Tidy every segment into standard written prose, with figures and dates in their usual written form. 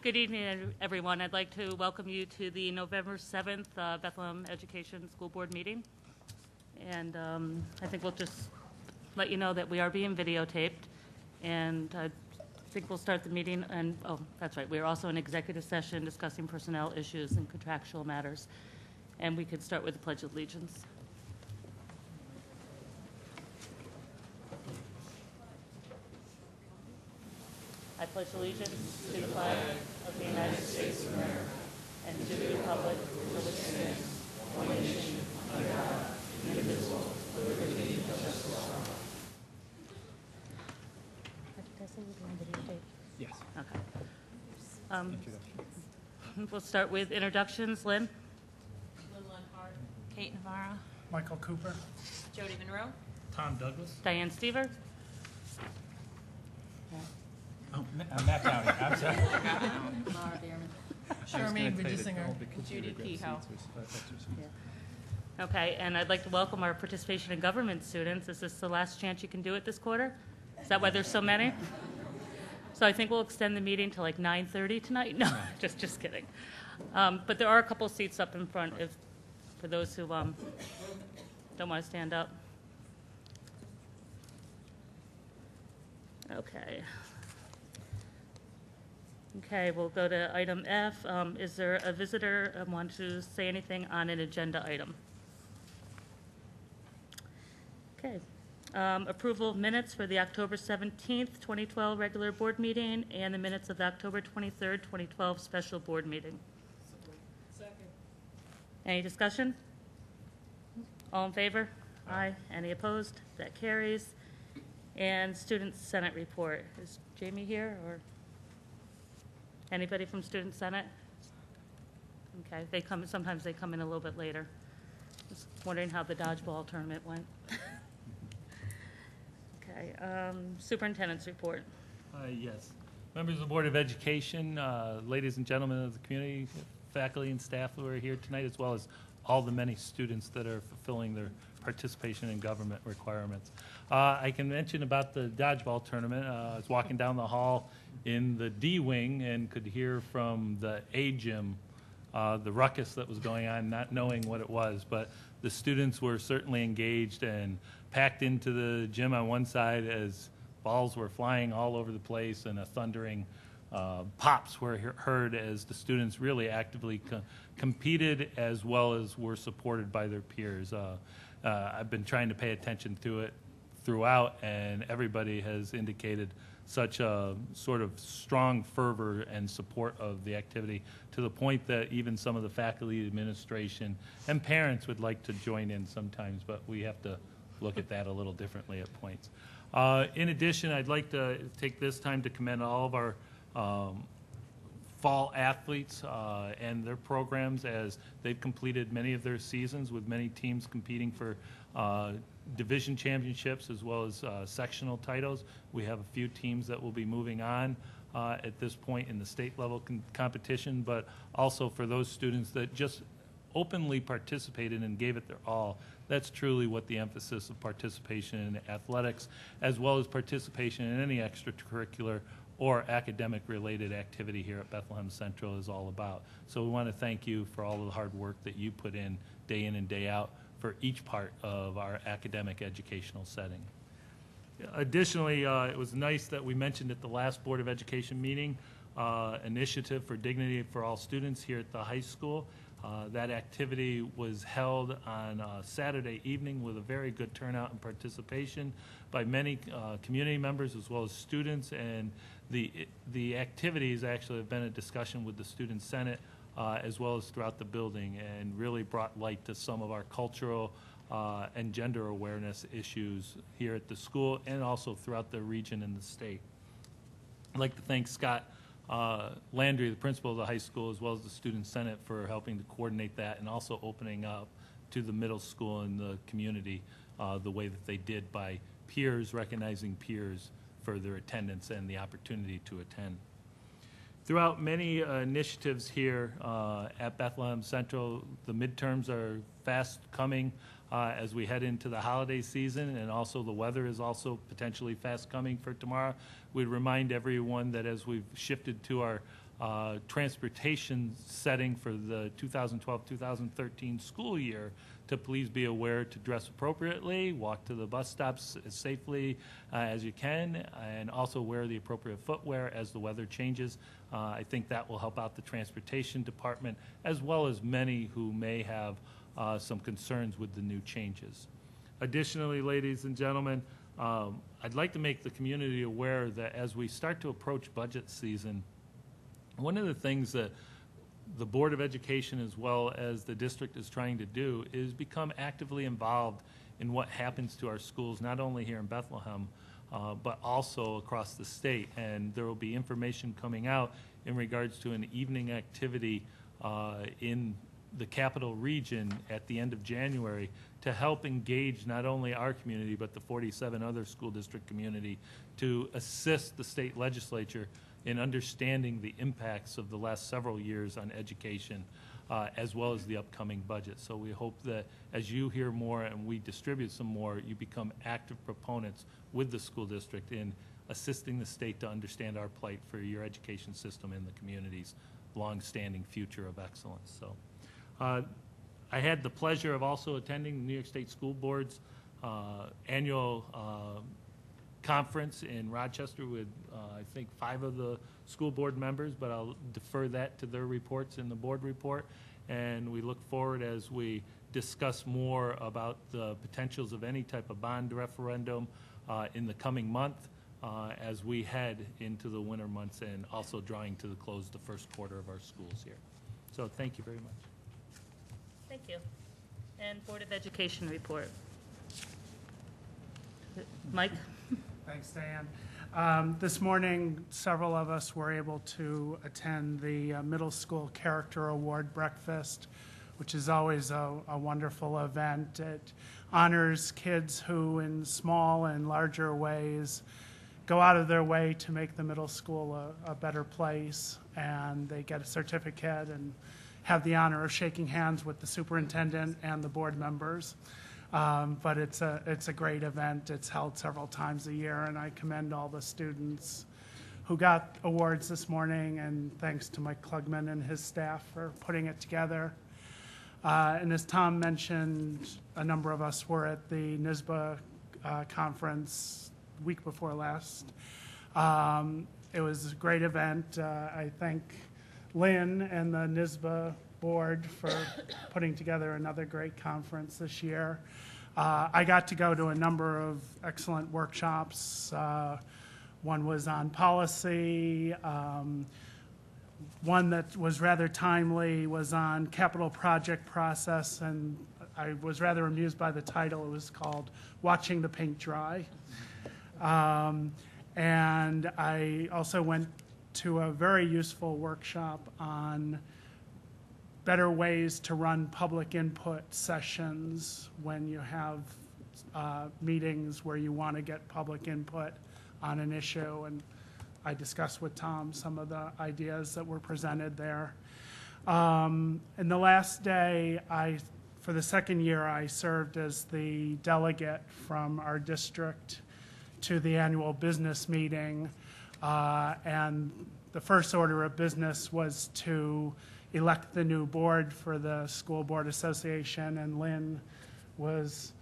Good evening, everyone. I'd like to welcome you to the November 7th Bethlehem Education School Board meeting. And I think we'll just let you know that we are being videotaped. And I think we'll start the meeting. And, oh, that's right. We're also in executive session discussing personnel issues and contractual matters. And we could start with the Pledge of Allegiance. I pledge allegiance to the flag of the United States of America and to the republic for which it stands, one nation, under God, indivisible, with liberty and justice for all. Did I say we're doing videotape? Yes. Okay. We'll start with introductions. Lynn? Lynn Hart. Kate Navarro. Michael Cooper. Jody Monroe. Tom Douglas. Diane Stever? Oh, Matt Downey. I'm sorry. Laura Bierman. Charmaine Bridgesinger. Judy Kehoe. Yeah. Okay, and I'd like to welcome our participation in government students. Is this the last chance you can do it this quarter? Is that why there's so many? So I think we'll extend the meeting to like 9:30 tonight. No, just kidding. But there are a couple seats up in front for those who don't want to stand up. Okay. Okay, we'll go to item F. Is there a visitor want to say anything on an agenda item? Okay. Approval of minutes for the October 17th, 2012 regular board meeting and the minutes of the October 23rd, 2012 special board meeting. Second. Any discussion? All in favor? Aye. Any opposed? That carries. And Student Senate report. Is Jamie here or anybody from Student Senate? Okay, sometimes they come in a little bit later. Just wondering how the dodgeball tournament went. Okay, Superintendent's report. Yes. Members of the Board of Education, ladies and gentlemen of the community, faculty and staff who are here tonight, as well as all the many students that are fulfilling their participation in government requirements. I can mention about the dodgeball tournament. I was walking down the hall in the D wing and could hear from the A gym the ruckus that was going on, not knowing what it was. But the students were certainly engaged and packed into the gym on one side as balls were flying all over the place and a thundering pops were heard as the students really actively competed as well as were supported by their peers. I've been trying to pay attention to it throughout, and everybody has indicated such a sort of strong fervor and support of the activity to the point that even some of the faculty, administration, and parents would like to join in sometimes, but we have to look at that a little differently at points. In addition, I'd like to take this time to commend all of our fall athletes and their programs as they've completed many of their seasons with many teams competing for division championships as well as sectional titles. We have a few teams that will be moving on at this point in the state level competition, but also for those students that just openly participated and gave it their all. That's truly what the emphasis of participation in athletics as well as participation in any extracurricular or academic related activity here at Bethlehem Central is all about. So we want to thank you for all of the hard work that you put in and day out for each part of our academic educational setting. Additionally, it was nice that we mentioned at the last Board of Education meeting initiative for dignity for all students here at the high school. That activity was held on Saturday evening with a very good turnout and participation by many community members as well as students, and the activities actually have been a discussion with the Student Senate as well as throughout the building, and really brought light to some of our cultural and gender awareness issues here at the school and also throughout the region and the state. I'd like to thank Scott Landry, the principal of the high school, as well as the Student Senate for helping to coordinate that and also opening up to the middle school and the community the way that they did by peers, recognizing peers for their attendance and the opportunity to attend. Throughout many initiatives here at Bethlehem Central, the midterms are fast coming as we head into the holiday season, and also the weather is also potentially fast coming for tomorrow. We'd remind everyone that as we've shifted to our transportation setting for the 2012-2013 school year to please be aware to dress appropriately, walk to the bus stops as safely as you can, and also wear the appropriate footwear as the weather changes. I think that will help out the transportation department, as well as many who may have some concerns with the new changes. Additionally, ladies and gentlemen, I'd like to make the community aware that as we start to approach budget season, one of the things that the Board of Education as well as the district is trying to do is become actively involved in what happens to our schools, not only here in Bethlehem, but also across the state. And there will be information coming out in regards to an evening activity in the capital region at the end of January to help engage not only our community but the 47 other school district community to assist the state legislature in understanding the impacts of the last several years on education, as well as the upcoming budget. So we hope that as you hear more and we distribute some more, you become active proponents with the school district in assisting the state to understand our plight for your education system and the community's long-standing future of excellence. So I had the pleasure of also attending the New York State School Board's annual conference in Rochester with, I think, 5 of the school board members, but I'll defer that to their reports in the board report. And we look forward as we discuss more about the potentials of any type of bond referendum in the coming month as we head into the winter months and also drawing to the close the first quarter of our schools here. So thank you very much. Thank you. And Board of Education report. Mike? Thanks, Diane. This morning, several of us were able to attend the Middle School Character Award Breakfast, which is always a wonderful event. It honors kids who, in small and larger ways, go out of their way to make the middle school a better place, and they get a certificate and have the honor of shaking hands with the superintendent and the board members. But it's a great event. It's held several times a year, and I commend all the students who got awards this morning, and thanks to Mike Klugman and his staff for putting it together. And as Tom mentioned, a number of us were at the NYSBA conference week before last. It was a great event. I thank Lynn and the NYSBA board for putting together another great conference this year. I got to go to a number of excellent workshops. One was on policy. One that was rather timely was on capital project process, and I was rather amused by the title. It was called Watching the Paint Dry. And I also went to a very useful workshop on better ways to run public input sessions when you have meetings where you want to get public input on an issue. And I discussed with Tom some of the ideas that were presented there. And the last day, for the second year, I served as the delegate from our district to the annual business meeting. And the first order of business was to elect the new board for the School Board Association, and Lynn was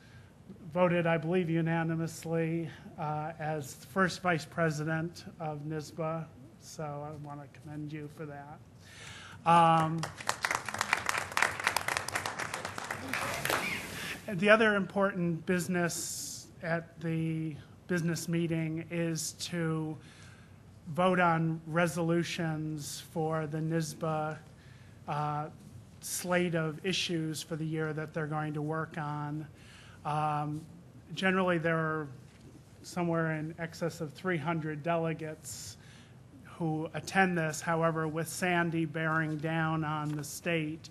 voted, I believe, unanimously as first vice president of NYSBA, so I want to commend you for that. The other important business at the business meeting is to vote on resolutions for the NYSBA slate of issues for the year that they're going to work on. Generally, there are somewhere in excess of 300 delegates who attend this. However, with Sandy bearing down on the state,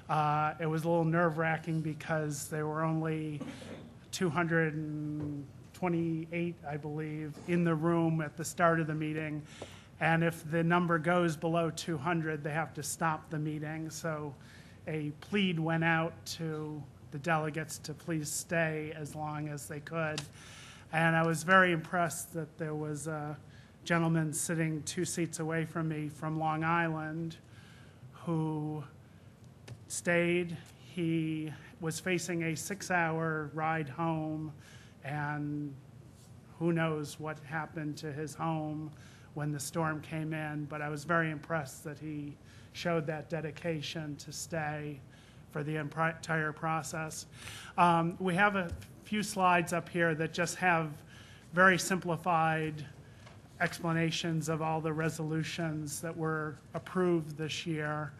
it was a little nerve-wracking because there were only 228, I believe, in the room at the start of the meeting. And if the number goes below 200, they have to stop the meeting. So a plead went out to the delegates to please stay as long as they could. And I was very impressed that there was a gentleman sitting 2 seats away from me from Long Island who stayed. He was facing a 6-hour ride home, and who knows what happened to his home when the storm came in, but I was very impressed that he showed that dedication to stay for the entire process. We have a few slides up here that just have very simplified explanations of all the resolutions that were approved this year.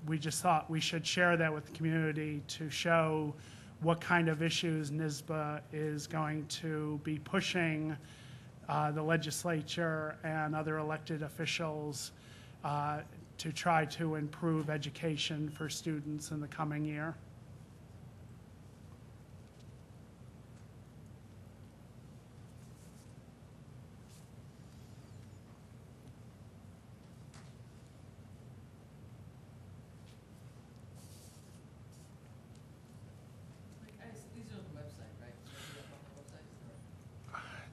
We just thought we should share that with the community to show what kind of issues NYSBA is going to be pushing the legislature and other elected officials to try to improve education for students in the coming year. These are on the website, right?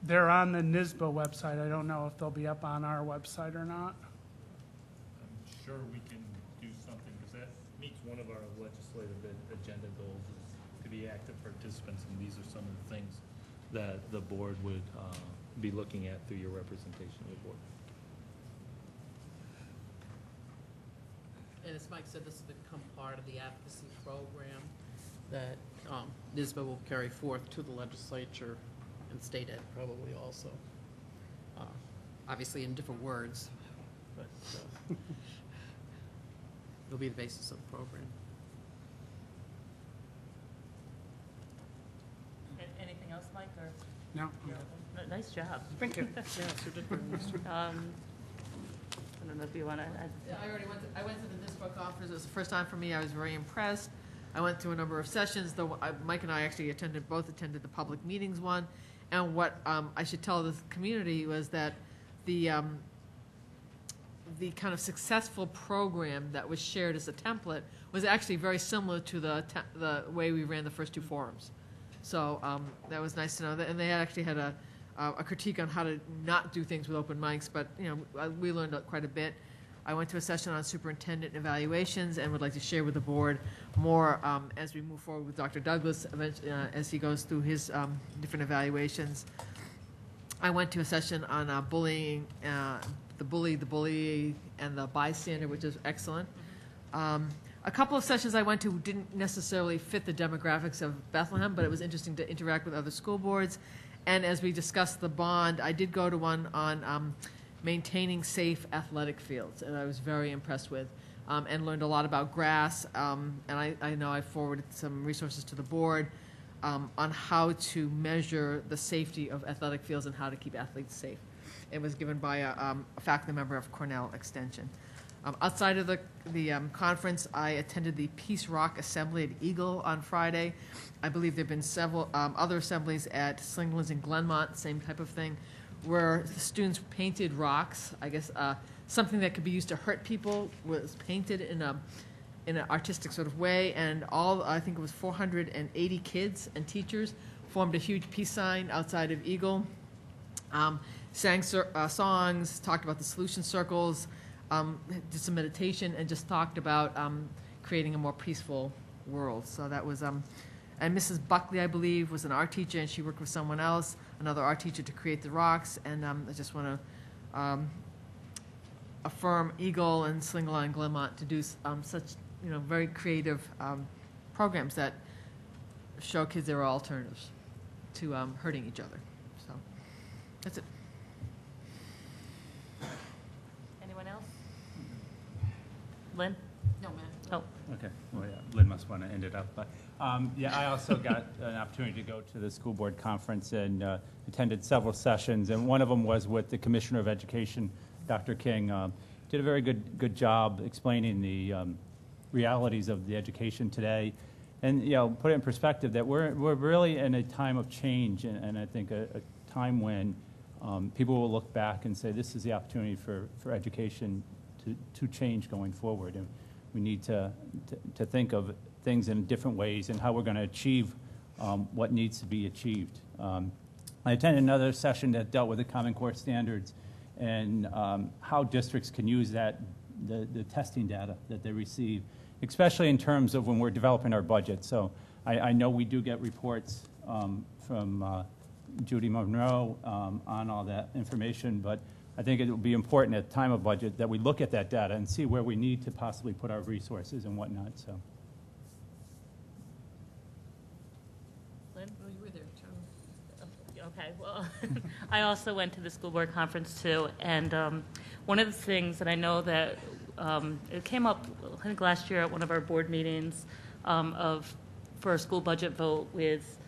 They're on the NYSBA website. I don't know if they'll be up on our website or not. I'm sure we can do something, because that meets one of our legislative agenda goals, is to be active participants, and these are some of the things that the board would be looking at through your representation of the board. And as Mike said, this has become part of the advocacy program that NYSBA will carry forth to the legislature and state ed probably also. Obviously in different words, but it'll be the basis of the program. Anything else, Mike, or? No? Nice job. Thank you. Yes, you did very nice. I don't know if you want to, Yeah, I went to the NYSBA conference. It was the first time for me. I was very impressed. I went to a number of sessions, though Mike and I actually both attended the public meetings one. And what I should tell the community was that the kind of successful program that was shared as a template was actually very similar to the way we ran the first 2 forums. So that was nice to know that. And they actually had a critique on how to not do things with open mics, but we learned quite a bit. I went to a session on superintendent evaluations and would like to share with the board more as we move forward with Dr. Douglas as he goes through his different evaluations. I went to a session on bullying, the bully, and the bystander, which is excellent. A couple of sessions I went to didn't necessarily fit the demographics of Bethlehem, but it was interesting to interact with other school boards. And as we discussed the bond, I did go to one on maintaining safe athletic fields, and I was very impressed with, and learned a lot about grass. And I know I forwarded some resources to the board on how to measure the safety of athletic fields and how to keep athletes safe. It was given by a faculty member of Cornell Extension. Outside of the conference, I attended the Peace Rock Assembly at Eagle on Friday. I believe there have been several other assemblies at Slinglands and Glenmont, same type of thing, where the students painted rocks. I guess something that could be used to hurt people was painted in an artistic sort of way, and I think it was 480 kids and teachers formed a huge peace sign outside of Eagle, sang songs, talked about the solution circles, did some meditation, and just talked about creating a more peaceful world. So that was, and Mrs. Buckley, I believe, was an art teacher, and she worked with someone else, another art teacher, to create the rocks. And I just want to affirm Eagle and Slinglands and Glenmont to do such very creative programs that show kids there are alternatives to hurting each other. So that's it. anyone else? Lynn? No, man. Oh, Okay, well, yeah, Lynn must want to end it up, but, yeah, I also got an opportunity to go to the school board conference and attended several sessions, and one of them was with the Commissioner of Education, Dr. King. Did a very good job explaining the realities of the education today, and, put it in perspective that we're really in a time of change, and I think a time when people will look back and say, this is the opportunity for education to change going forward. And we need to think of things in different ways and how we're going to achieve what needs to be achieved. I attended another session that dealt with the Common Core standards and how districts can use that, the testing data that they receive, especially in terms of when we're developing our budget. So I know we do get reports from Judy Monroe on all that information, but I think it will be important at the time of budget that we look at that data and see where we need to possibly put our resources and whatnot, so. Lynn? Oh, you were there, too. Okay, well, I also went to the school board conference too, and one of the things that I know that it came up, I think last year at one of our board meetings for a school budget vote with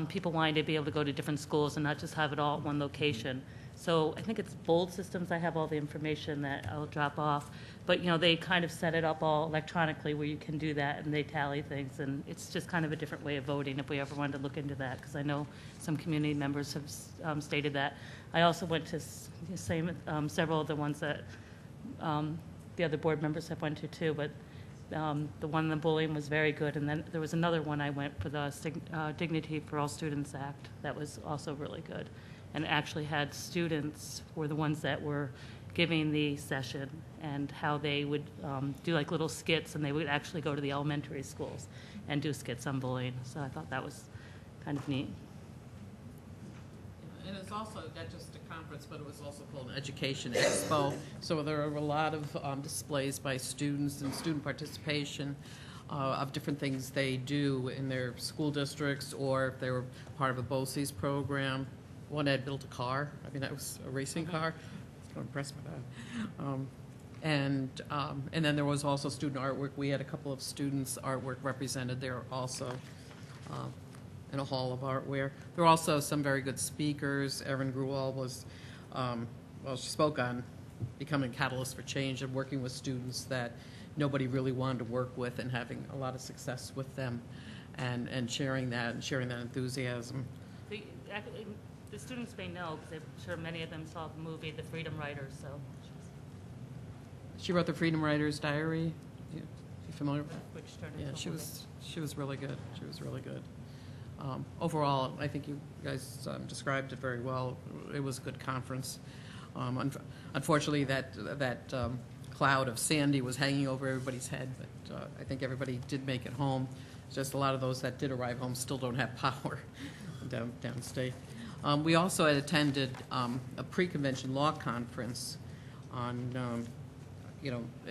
people wanting to be able to go to different schools and not just have it all at one location. So I think it's Bold Systems, I have all the information that I'll drop off, but they kind of set it up all electronically where you can do that and they tally things, and it's just kind of a different way of voting if we ever wanted to look into that, because I know some community members have stated that. I also went to several of the ones that the other board members have went to too, but the one on the bullying was very good, and then there was another one I went for the Dignity for All Students Act that was also really good, and actually had students were the ones that were giving the session and how they would do like little skits, and they would actually go to the elementary schools and do skits on bullying. So I thought that was kind of neat. And it's also not just a conference, but it was also called an Education Expo. So there were a lot of displays by students and student participation of different things they do in their school districts, or if they were part of a BOCES program. One had built a car. I mean, that was a racing car. I was kind of impressed with that. And then there was also student artwork. We had a couple of students' artwork represented there also in a hall of artware. There were also some very good speakers. Erin Gruwell was, she spoke on becoming a catalyst for change and working with students that nobody really wanted to work with and having a lot of success with them and sharing that enthusiasm. The students may know, because I'm sure many of them saw the movie, The Freedom Writers, so. She wrote the Freedom Writers Diary. You familiar with that? Which turned into Yeah, a she movie. was really good. She was really good. Overall, I think you guys described it very well. It was a good conference. Unfortunately, that cloud of Sandy was hanging over everybody's head, but I think everybody did make it home. It's just a lot of those that did arrive home still don't have power downstate. We also had attended a pre-convention law conference on,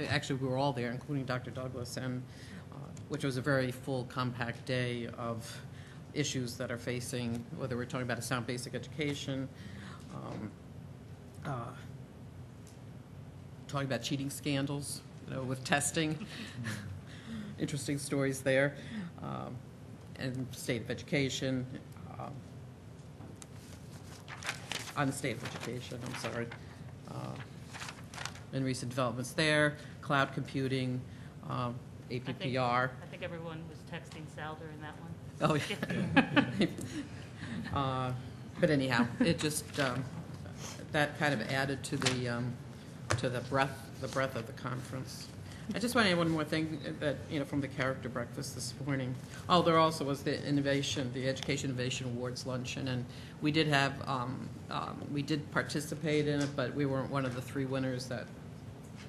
actually we were all there, including Dr. Douglas, and which was a very full, compact day of issues that are facing, whether we're talking about a sound basic education, talking about cheating scandals, with testing, interesting stories there, and state of education, on the state of education, I'm sorry, and recent developments there, cloud computing, APPR. I think everyone was texting Sal during that one. Oh, yeah. But anyhow, it just, that kind of added to the breadth of the conference. I just want to add one more thing that, from the character breakfast this morning. Oh, there also was the Education Innovation Awards luncheon, and we did have, we did participate in it, but we weren't one of the three winners that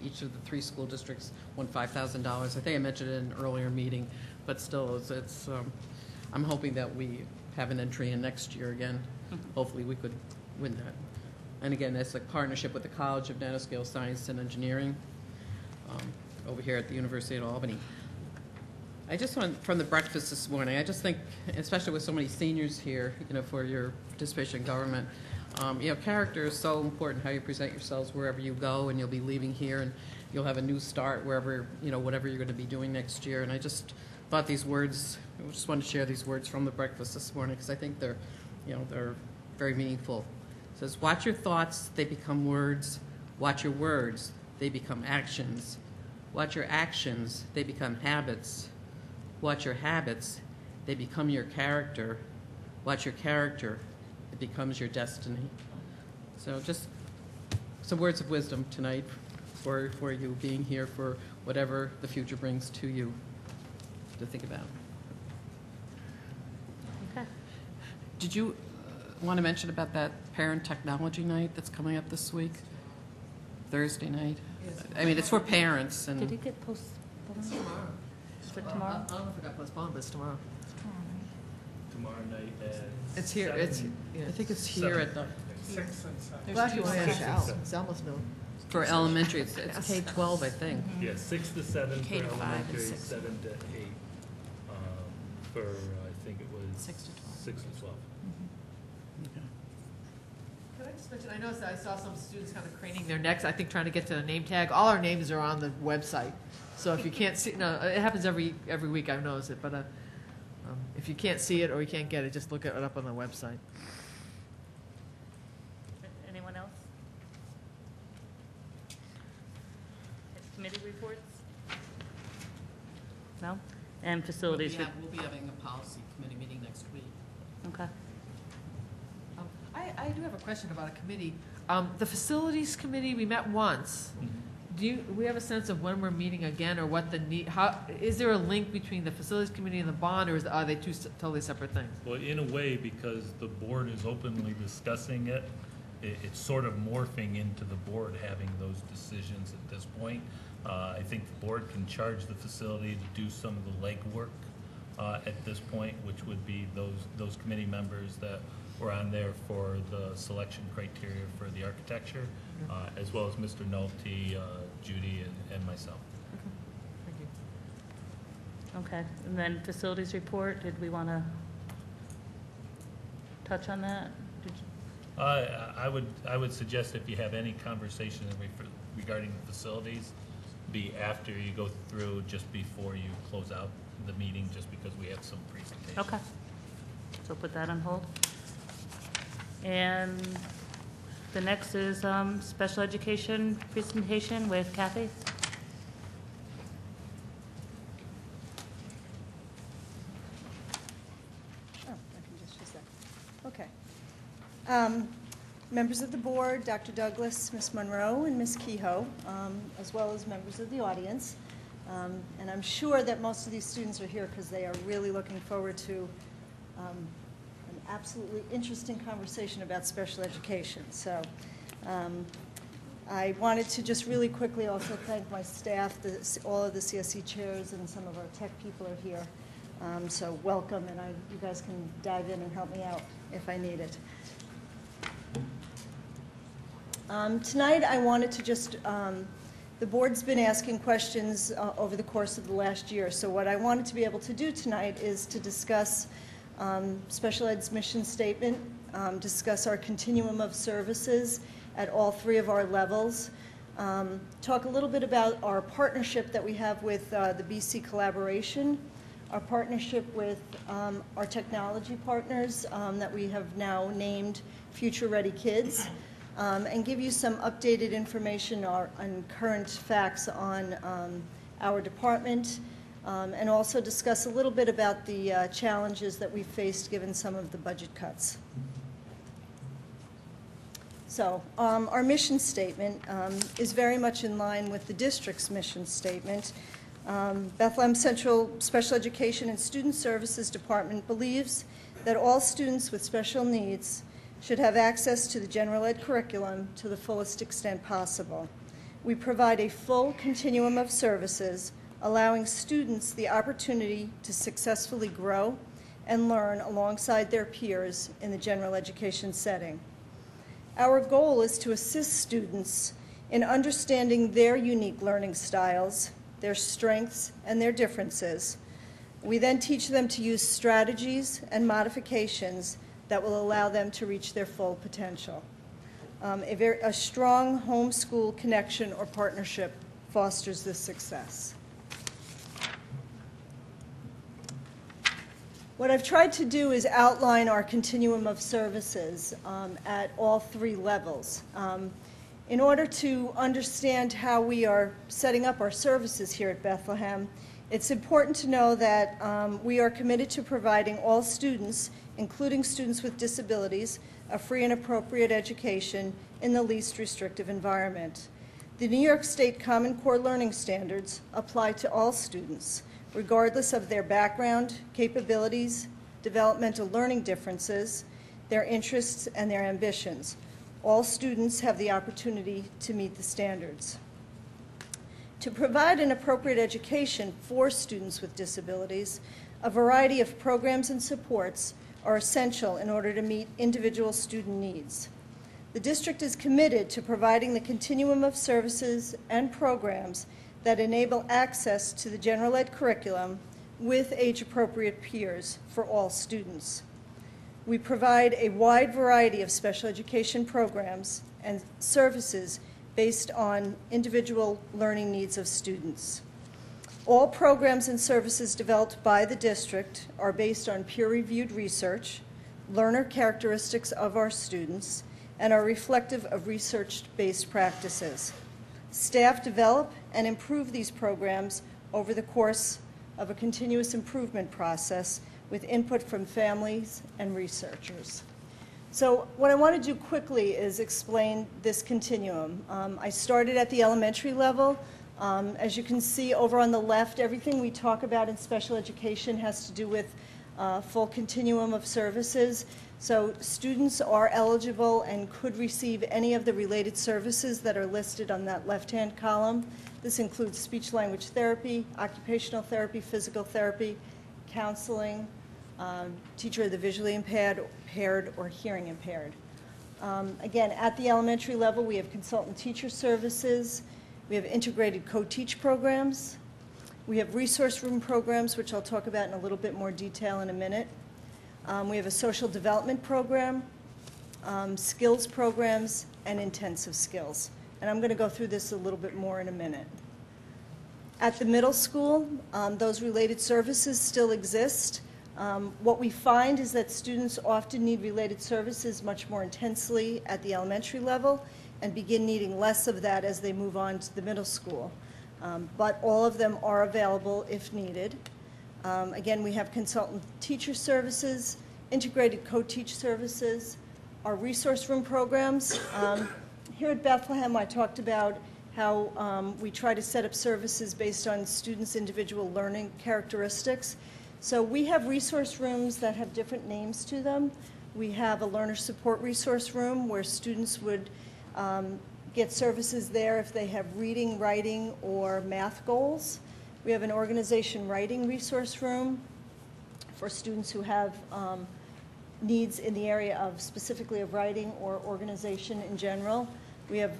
each of the three school districts won $5,000. I think I mentioned it in an earlier meeting, but still, it's I'm hoping that we have an entry in next year again. Hopefully we could win that. And again, it's a partnership with the College of Nanoscale Science and Engineering over here at the University of Albany. I just want, from the breakfast this morning, I just think, especially with so many seniors here, for your participation in government, character is so important, how you present yourselves wherever you go, and you'll be leaving here and you'll have a new start wherever, whatever you're going to be doing next year. And I just thought these words, I just wanted to share these words from the breakfast this morning because I think they're, they're very meaningful. It says, watch your thoughts, they become words. Watch your words, they become actions. Watch your actions, they become habits. Watch your habits, they become your character. Watch your character, it becomes your destiny. So just some words of wisdom tonight for you being here for whatever the future brings to you to think about. Okay. Did you, want to mention about that parent technology night that's coming up this week, Thursday night. I mean, it's for parents Did and it get postponed? It's tomorrow. Is it I tomorrow? don't know if it got postponed, but it's tomorrow. Tomorrow night at It's here, it's, yeah. I think it's here at the, 6 and 7. Well, actually, There's we'll two ask sections. Al. Sal must know. for elementary, it's K-12, I think. Yeah, 6 to 7 K for to 5 and elementary, 6. 7 to 8 for, I think it was 6 to 12. 6 to 12. Can I just mention, I noticed that I saw some students kind of craning their necks, I think trying to get to the name tag. All our names are on the website. So if you can't see, no, it happens every week, I've noticed it, but if you can't see it or you can't get it, just look it up on the website. Anyone else? Committee reports? No? And facilities? We'll be having a policy committee meeting next week. Okay. I do have a question about a committee. The facilities committee, we met once. Do we have a sense of when we're meeting again, or what the need, is there a link between the facilities committee and the bond, or are they two totally separate things? Well, in a way, because the board is openly discussing it, it's sort of morphing into the board having those decisions at this point. I think the board can charge the facility to do some of the legwork at this point, which would be those committee members that were on there for the selection criteria for the architecture, as well as Mr. Nolte, Judy, and myself. Thank you. Okay, and then facilities report, did we want to touch on that? I would suggest if you have any conversation regarding the facilities, be after you go through, just before you close out the meeting, just because we have some presentations. Okay, so put that on hold. And the next is special education presentation with Kathy. Oh, I can just use that. Okay. Members of the board, Dr. Douglas, Ms. Monroe, and Ms. Kehoe, as well as members of the audience. And I'm sure that most of these students are here because they are really looking forward to an absolutely interesting conversation about special education. So I wanted to just really quickly also thank my staff, all of the CSE chairs, and some of our tech people are here. So welcome, and you guys can dive in and help me out if I need it. Tonight I wanted to just, the board's been asking questions over the course of the last year, so what I wanted to be able to do tonight is to discuss special ed's mission statement, discuss our continuum of services at all three of our levels, talk a little bit about our partnership that we have with the BC Collaboration, our partnership with our technology partners that we have now named Future Ready Kids, and give you some updated information on current facts on our department, and also discuss a little bit about the challenges that we faced given some of the budget cuts. So our mission statement is very much in line with the district's mission statement. Bethlehem Central Special Education and Student Services Department believes that all students with special needs should have access to the general ed curriculum to the fullest extent possible. We provide a full continuum of services, allowing students the opportunity to successfully grow and learn alongside their peers in the general education setting. Our goal is to assist students in understanding their unique learning styles, their strengths, and their differences. We then teach them to use strategies and modifications that will allow them to reach their full potential. A strong home-school connection or partnership fosters this success. What I've tried to do is outline our continuum of services at all three levels. In order to understand how we are setting up our services here at Bethlehem, it's important to know that we are committed to providing all students, including students with disabilities, a free and appropriate education in the least restrictive environment. The New York State Common Core Learning Standards apply to all students, regardless of their background, capabilities, developmental learning differences, their interests, and their ambitions. All students have the opportunity to meet the standards. To provide an appropriate education for students with disabilities, a variety of programs and supports are essential in order to meet individual student needs. The district is committed to providing the continuum of services and programs that enable access to the general ed curriculum with age-appropriate peers for all students. We provide a wide variety of special education programs and services based on individual learning needs of students. All programs and services developed by the district are based on peer-reviewed research, learner characteristics of our students, and are reflective of research-based practices. Staff develop and improve these programs over the course of a continuous improvement process with input from families and researchers. So what I want to do quickly is explain this continuum. I started at the elementary level. As you can see over on the left, everything we talk about in special education has to do with full continuum of services. So students are eligible and could receive any of the related services that are listed on that left-hand column. This includes speech-language therapy, occupational therapy, physical therapy, counseling, teacher of the visually impaired or hearing impaired. Again, at the elementary level, we have consultant teacher services. We have integrated co-teach programs. We have resource room programs, which I'll talk about in a little bit more detail in a minute. We have a social development program, skills programs, and intensive skills. And I'm going to go through this a little bit more in a minute. At the middle school, those related services still exist. What we find is that students often need related services much more intensely at the elementary level and begin needing less of that as they move on to the middle school. But all of them are available if needed. Again, we have consultant teacher services, integrated co-teach services, our resource room programs. Here at Bethlehem, I talked about how we try to set up services based on students' individual learning characteristics. So we have resource rooms that have different names to them. We have a learner support resource room where students would get services there if they have reading, writing, or math goals. We have an organization writing resource room for students who have needs in the area of specifically of writing or organization in general. We have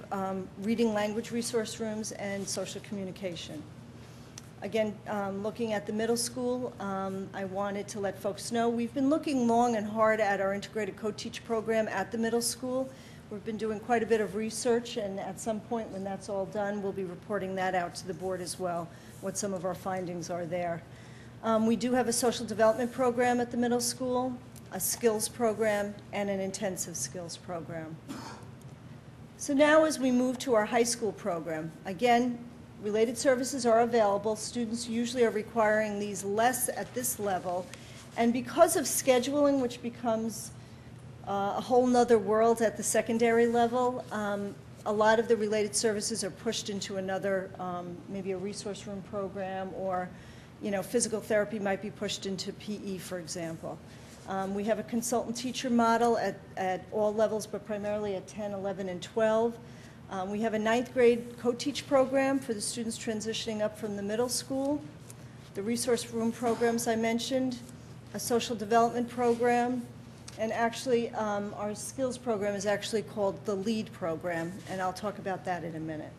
reading language resource rooms and social communication. Again, looking at the middle school, I wanted to let folks know we've been looking long and hard at our integrated co-teach program at the middle school. We've been doing quite a bit of research, and at some point when that's all done, we'll be reporting that out to the board as well, what some of our findings are there. We do have a social development program at the middle school, a skills program, and an intensive skills program. So now as we move to our high school program, again, related services are available. Students usually are requiring these less at this level, and because of scheduling, which becomes a whole nother world at the secondary level, a lot of the related services are pushed into another, maybe a resource room program, or physical therapy might be pushed into PE, for example. We have a consultant teacher model at all levels, but primarily at 10, 11, and 12. We have a 9th grade co-teach program for the students transitioning up from the middle school. The resource room programs I mentioned, a social development program, and actually our skills program is actually called the LEAD program, and I'll talk about that in a minute.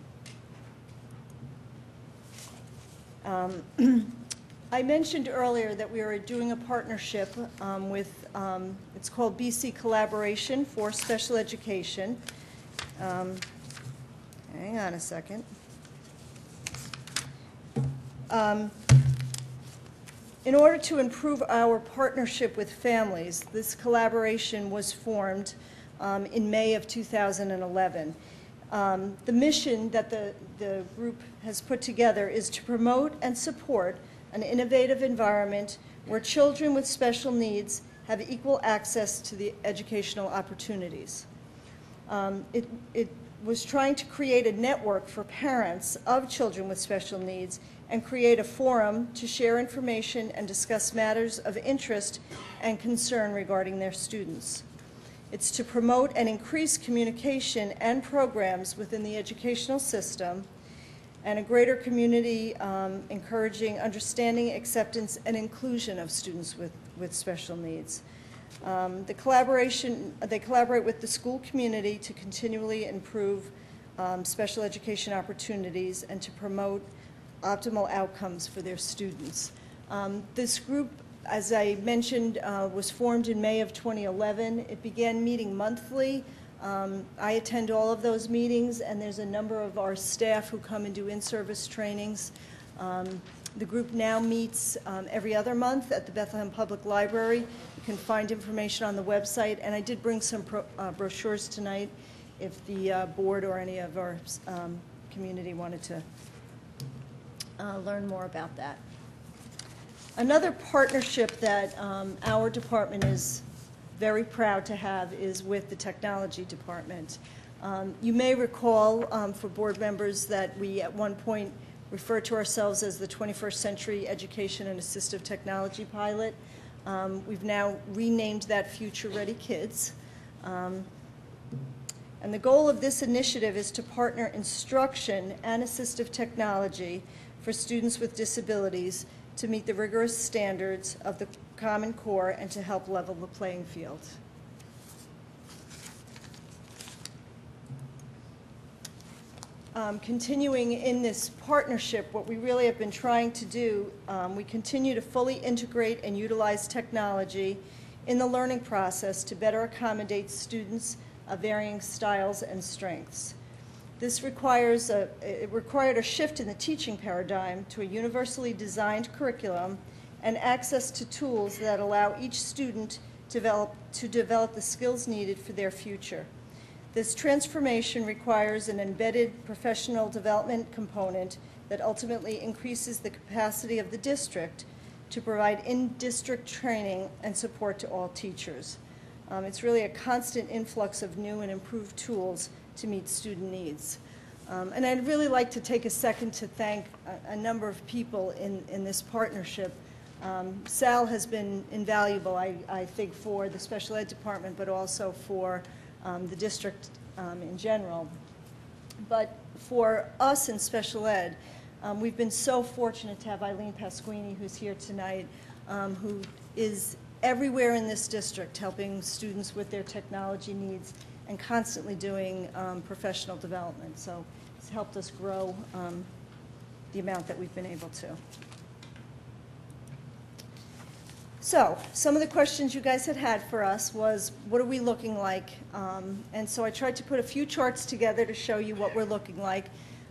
I mentioned earlier that we are doing a partnership with, it's called BC Collaboration for Special Education. Hang on a second. In order to improve our partnership with families, this collaboration was formed in May of 2011. The mission that the group has put together is to promote and support an innovative environment where children with special needs have equal access to the educational opportunities. It was trying to create a network for parents of children with special needs and create a forum to share information and discuss matters of interest and concern regarding their students. It's to promote and increase communication and programs within the educational system, and a greater community encouraging understanding, acceptance, and inclusion of students with special needs. They collaborate with the school community to continually improve special education opportunities and to promote optimal outcomes for their students. This group, as I mentioned, was formed in May of 2011. It began meeting monthly. I attend all of those meetings, and there's a number of our staff who come and do in-service trainings. The group now meets every other month at the Bethlehem Public Library. You can find information on the website, and I did bring some brochures tonight if the board or any of our community wanted to learn more about that. Another partnership that our department is very proud to have is with the technology department. You may recall for board members that we at one point referred to ourselves as the 21st Century Education and Assistive Technology Pilot. We've now renamed that Future Ready Kids. And the goal of this initiative is to partner instruction and assistive technology for students with disabilities to meet the rigorous standards of the Common Core and to help level the playing field. Continuing in this partnership, what we really have been trying to do, we continue to fully integrate and utilize technology in the learning process to better accommodate students of varying styles and strengths. This required a shift in the teaching paradigm to a universally designed curriculum and access to tools that allow each student to develop the skills needed for their future. This transformation requires an embedded professional development component that ultimately increases the capacity of the district to provide in-district training and support to all teachers. It's really a constant influx of new and improved tools to meet student needs. And I'd really like to take a second to thank a number of people in this partnership. Sal has been invaluable, I think, for the special ed department, but also for the district in general. But for us in special ed, we've been so fortunate to have Eileen Pasquini, who's here tonight, who is everywhere in this district helping students with their technology needs and constantly doing professional development. So it's helped us grow the amount that we've been able to. So some of the questions you guys had for us was, what are we looking like? And so I tried to put a few charts together to show you what we're looking like.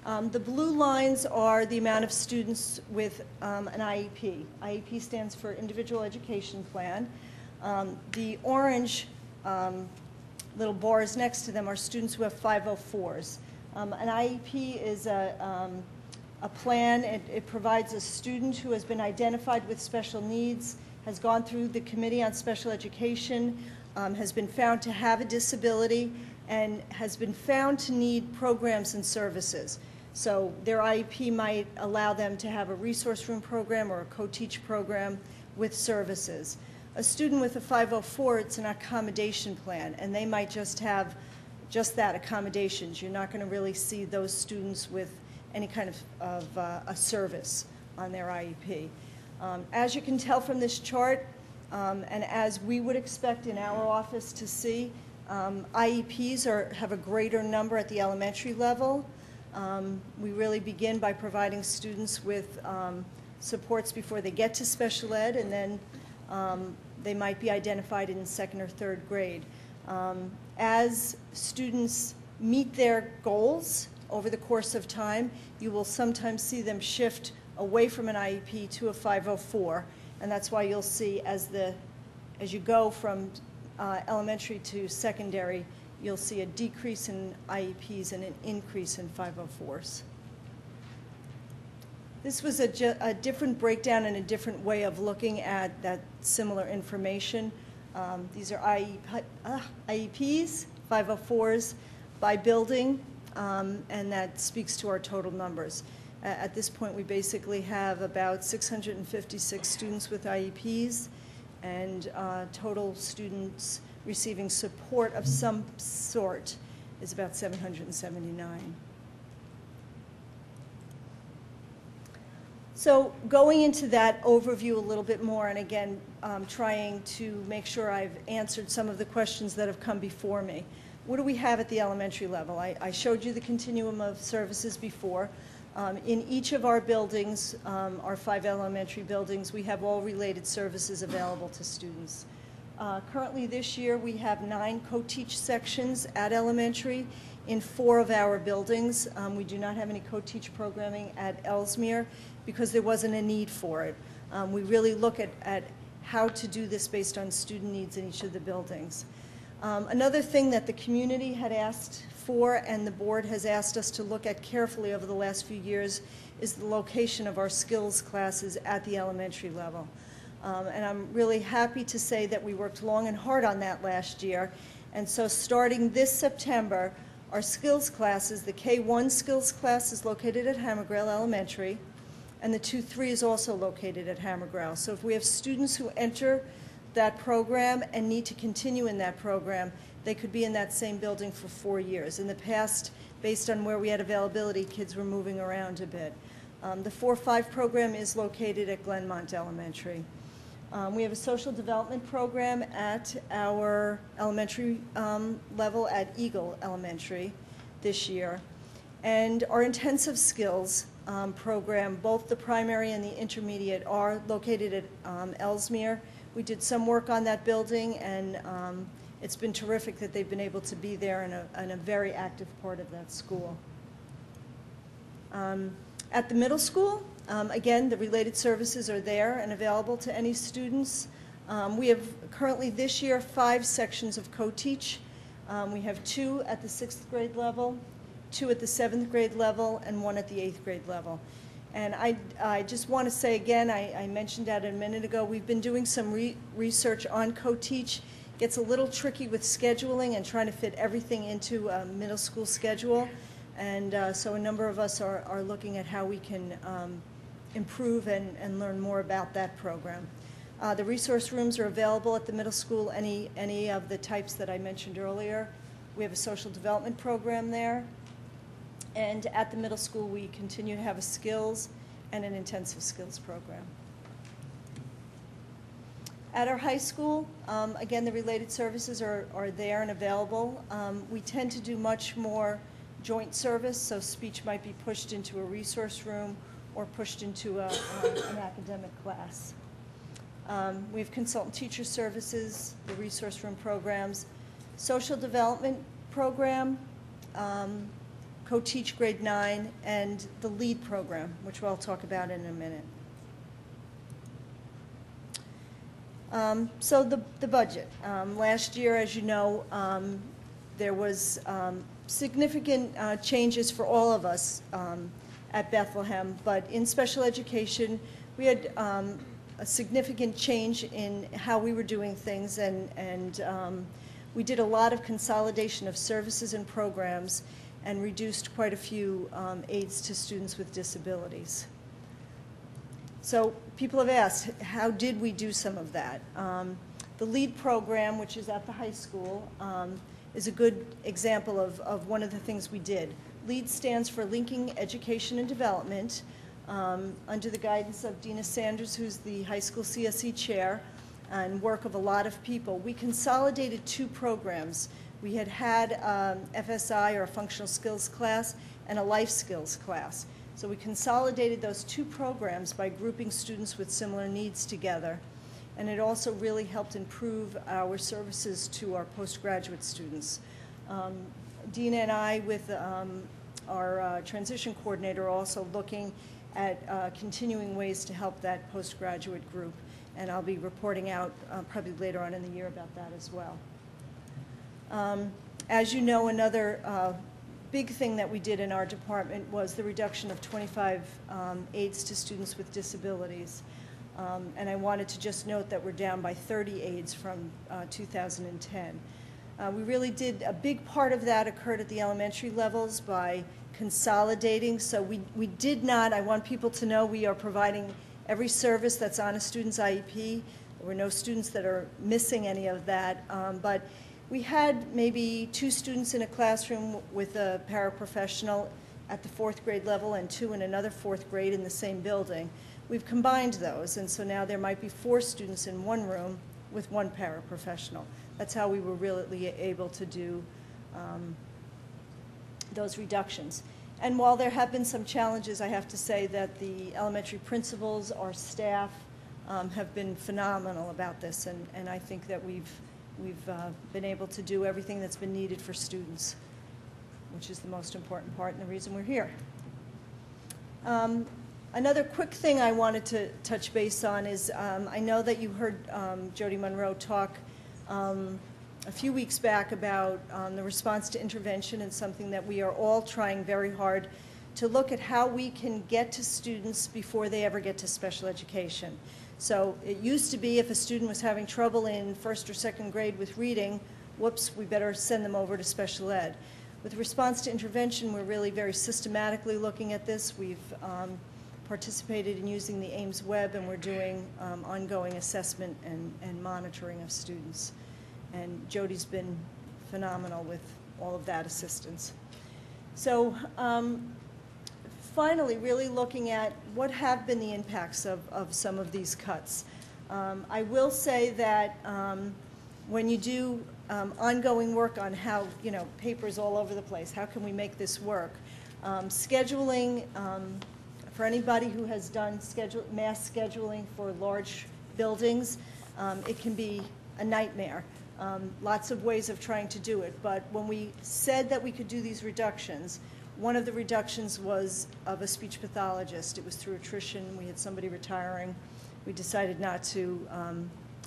The blue lines are the amount of students with an IEP. IEP stands for Individual Education Plan. The orange little bars next to them are students who have 504s. An IEP is a plan. It provides a student who has been identified with special needs, has gone through the Committee on Special Education, has been found to have a disability, and has been found to need programs and services. So their IEP might allow them to have a resource room program or a co-teach program with services. A student with a 504, it's an accommodation plan, and they might just have just that, accommodations. You're not going to really see those students with any kind of a service on their IEP. As you can tell from this chart, and as we would expect in our office to see, IEPs have a greater number at the elementary level. We really begin by providing students with supports before they get to special ed, and then they might be identified in second or third grade. As students meet their goals over the course of time, you will sometimes see them shift away from an IEP to a 504, and that's why you'll see as you go from elementary to secondary, you'll see a decrease in IEPs and an increase in 504s. This was a different breakdown and a different way of looking at that similar information. These are IEPs, 504s by building, and that speaks to our total numbers. At this point, we basically have about 656 students with IEPs, and total students receiving support of some sort is about 779. So going into that overview a little bit more, and again, trying to make sure I've answered some of the questions that have come before me. What do we have at the elementary level? I showed you the continuum of services before. In each of our buildings, our 5 elementary buildings, we have all related services available to students. Currently this year, we have 9 co-teach sections at elementary in 4 of our buildings. We do not have any co-teach programming at Ellesmere because there wasn't a need for it. We really look at how to do this based on student needs in each of the buildings. Another thing that the community had asked for and the board has asked us to look at carefully over the last few years is the location of our skills classes at the elementary level. And I'm really happy to say that we worked long and hard on that last year. And so starting this September, our skills classes, the K-1 skills class is located at Hammergrail Elementary, and the 2-3 is also located at Hammergrail. So if we have students who enter that program and need to continue in that program, they could be in that same building for 4 years. In the past, based on where we had availability, kids were moving around a bit. The 4-5 program is located at Glenmont Elementary. We have a social development program at our elementary level at Eagle Elementary this year. And our intensive skills program, both the primary and the intermediate, are located at Ellesmere. We did some work on that building, and it's been terrific that they've been able to be there in a very active part of that school. At the middle school, again, the related services are there and available to any students. We have currently this year 5 sections of co-teach. We have 2 at the 6th grade level, 2 at the 7th grade level, and 1 at the 8th grade level. And I just want to say again, I mentioned that a minute ago, we've been doing some research on co-teach. It gets a little tricky with scheduling and trying to fit everything into a middle school schedule. And so a number of us are looking at how we can improve and learn more about that program. The resource rooms are available at the middle school, any of the types that I mentioned earlier. We have a social development program there. And at the middle school, we continue to have a skills and an intensive skills program. At our high school, again, the related services are there and available. We tend to do much more joint service, so speech might be pushed into a resource room or pushed into an academic class. We have consultant teacher services, the resource room programs, social development program, co-teach grade 9, and the LEAD program, which I'll talk about in a minute. So the budget. Last year, as you know, there was significant changes for all of us at Bethlehem, but in special education, we had a significant change in how we were doing things, and we did a lot of consolidation of services and programs and reduced quite a few aids to students with disabilities. So people have asked, how did we do some of that? The LEAD program, which is at the high school, is a good example of one of the things we did. LEAD stands for Linking Education and Development, under the guidance of Dina Sanders, who's the high school CSE chair, and work of a lot of people. We consolidated 2 programs. We had FSI, or a functional skills class, and a life skills class. So we consolidated those 2 programs by grouping students with similar needs together. And it also really helped improve our services to our postgraduate students. Dina and I, with our transition coordinator, are also looking at continuing ways to help that postgraduate group. And I'll be reporting out probably later on in the year about that as well. As you know, another big thing that we did in our department was the reduction of 25 aids to students with disabilities. And I wanted to just note that we're down by 30 aids from 2010. We really did, a big part of that occurred at the elementary levels by consolidating. So we did not, I want people to know we are providing every service that's on a student's IEP. There were no students that are missing any of that, but we had maybe 2 students in a classroom with a paraprofessional at the 4th grade level and 2 in another 4th grade in the same building. We've combined those, and so now there might be 4 students in one room with 1 paraprofessional. That's how we were really able to do those reductions. And while there have been some challenges, I have to say that the elementary principals, our staff, have been phenomenal about this, and I think that we've been able to do everything that's been needed for students, which is the most important part and the reason we're here. Another quick thing I wanted to touch base on is I know that you heard Jody Monroe talk a few weeks back about the response to intervention, and something that we are all trying very hard to look at how we can get to students before they ever get to special education. So it used to be if a student was having trouble in 1st or 2nd grade with reading, whoops, we better send them over to special ed. With response to intervention, we're really very systematically looking at this. We've participated in using the Ames Web, and we're doing ongoing assessment and monitoring of students. And Jody's been phenomenal with all of that assistance. So finally, really looking at what have been the impacts of some of these cuts. I will say that when you do ongoing work on how, papers all over the place, how can we make this work? Scheduling, for anybody who has done mass scheduling for large buildings, it can be a nightmare. Lots of ways of trying to do it, but when we said that we could do these reductions, one of the reductions was of a speech pathologist. It was through attrition. We had somebody retiring. We decided not to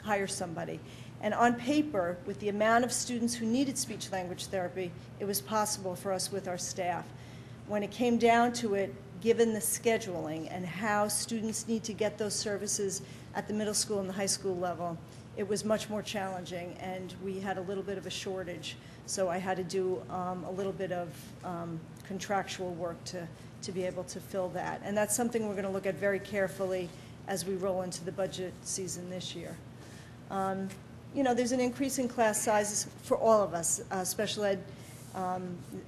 hire somebody. And on paper, with the amount of students who needed speech-language therapy, it was possible for us with our staff. When it came down to it, given the scheduling and how students need to get those services at the middle school and the high school level, it was much more challenging, and we had a little bit of a shortage. So I had to do a little bit of contractual work to be able to fill that. And that's something we're going to look at very carefully as we roll into the budget season this year. There's an increase in class sizes for all of us. Special ed,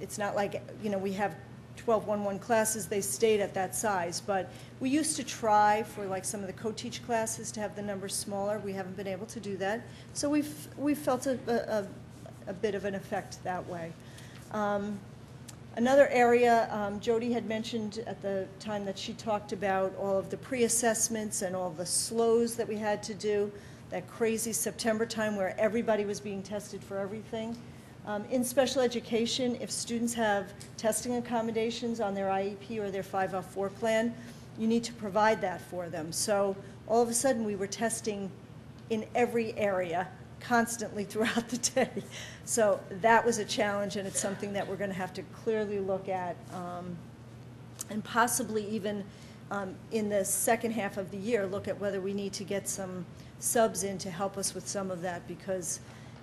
it's not like, we have 12 1-1 classes, they stayed at that size, but we used to try for like some of the co-teach classes to have the numbers smaller. We haven't been able to do that. So we've felt a bit of an effect that way. Another area, Jody had mentioned at the time that she talked about all of the pre-assessments and all the slows that we had to do, that crazy September time where everybody was being tested for everything. In special education, if students have testing accommodations on their IEP or their 504 plan, you need to provide that for them. So all of a sudden we were testing in every area constantly throughout the day. So that was a challenge, and it's something that we're going to have to clearly look at, and possibly even in the second half of the year look at whether we need to get some subs in to help us with some of that, because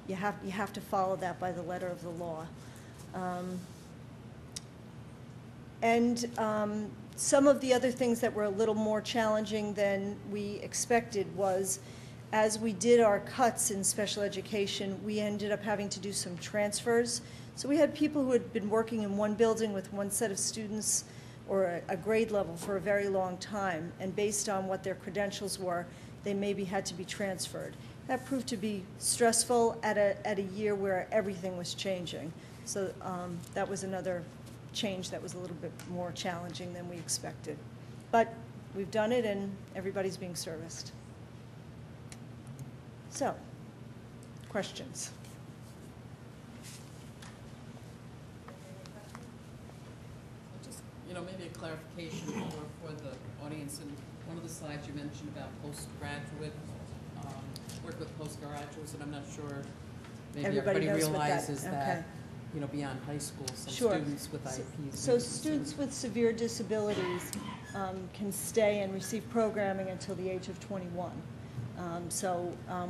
you have to follow that by the letter of the law. Some of the other things that were a little more challenging than we expected was, as we did our cuts in special education, we ended up having to do some transfers. So we had people who had been working in one building with one set of students or a grade level for a very long time, and based on what their credentials were, they maybe had to be transferred. That proved to be stressful at a year where everything was changing. So that was another change that was a little bit more challenging than we expected. But we've done it, and everybody's being serviced. So, questions? Just, maybe a clarification for the audience. And one of the slides you mentioned about postgraduate, work with postgraduates, and I'm not sure maybe everybody realizes that, beyond high school, some students with IEPs. So students with severe disabilities can stay and receive programming until the age of 21.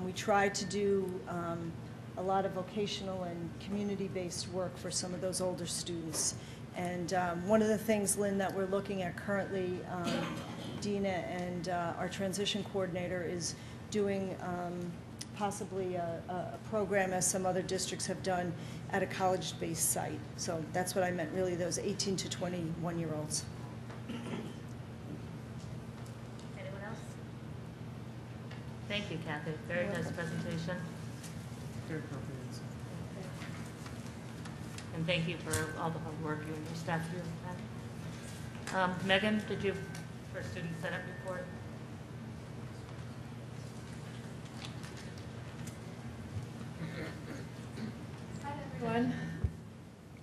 We try to do a lot of vocational and community-based work for some of those older students. And one of the things, Lynn, that we're looking at currently, Dina and our transition coordinator, is doing possibly a program, as some other districts have done, at a college-based site. So that's what I meant, really, those 18 to 21-year-olds. Anyone else? Thank you, Kathy. Very nice presentation. Very comprehensive. And thank you for all the hard work you and your staff do. Megan, did you, for Student Senate report? Everyone.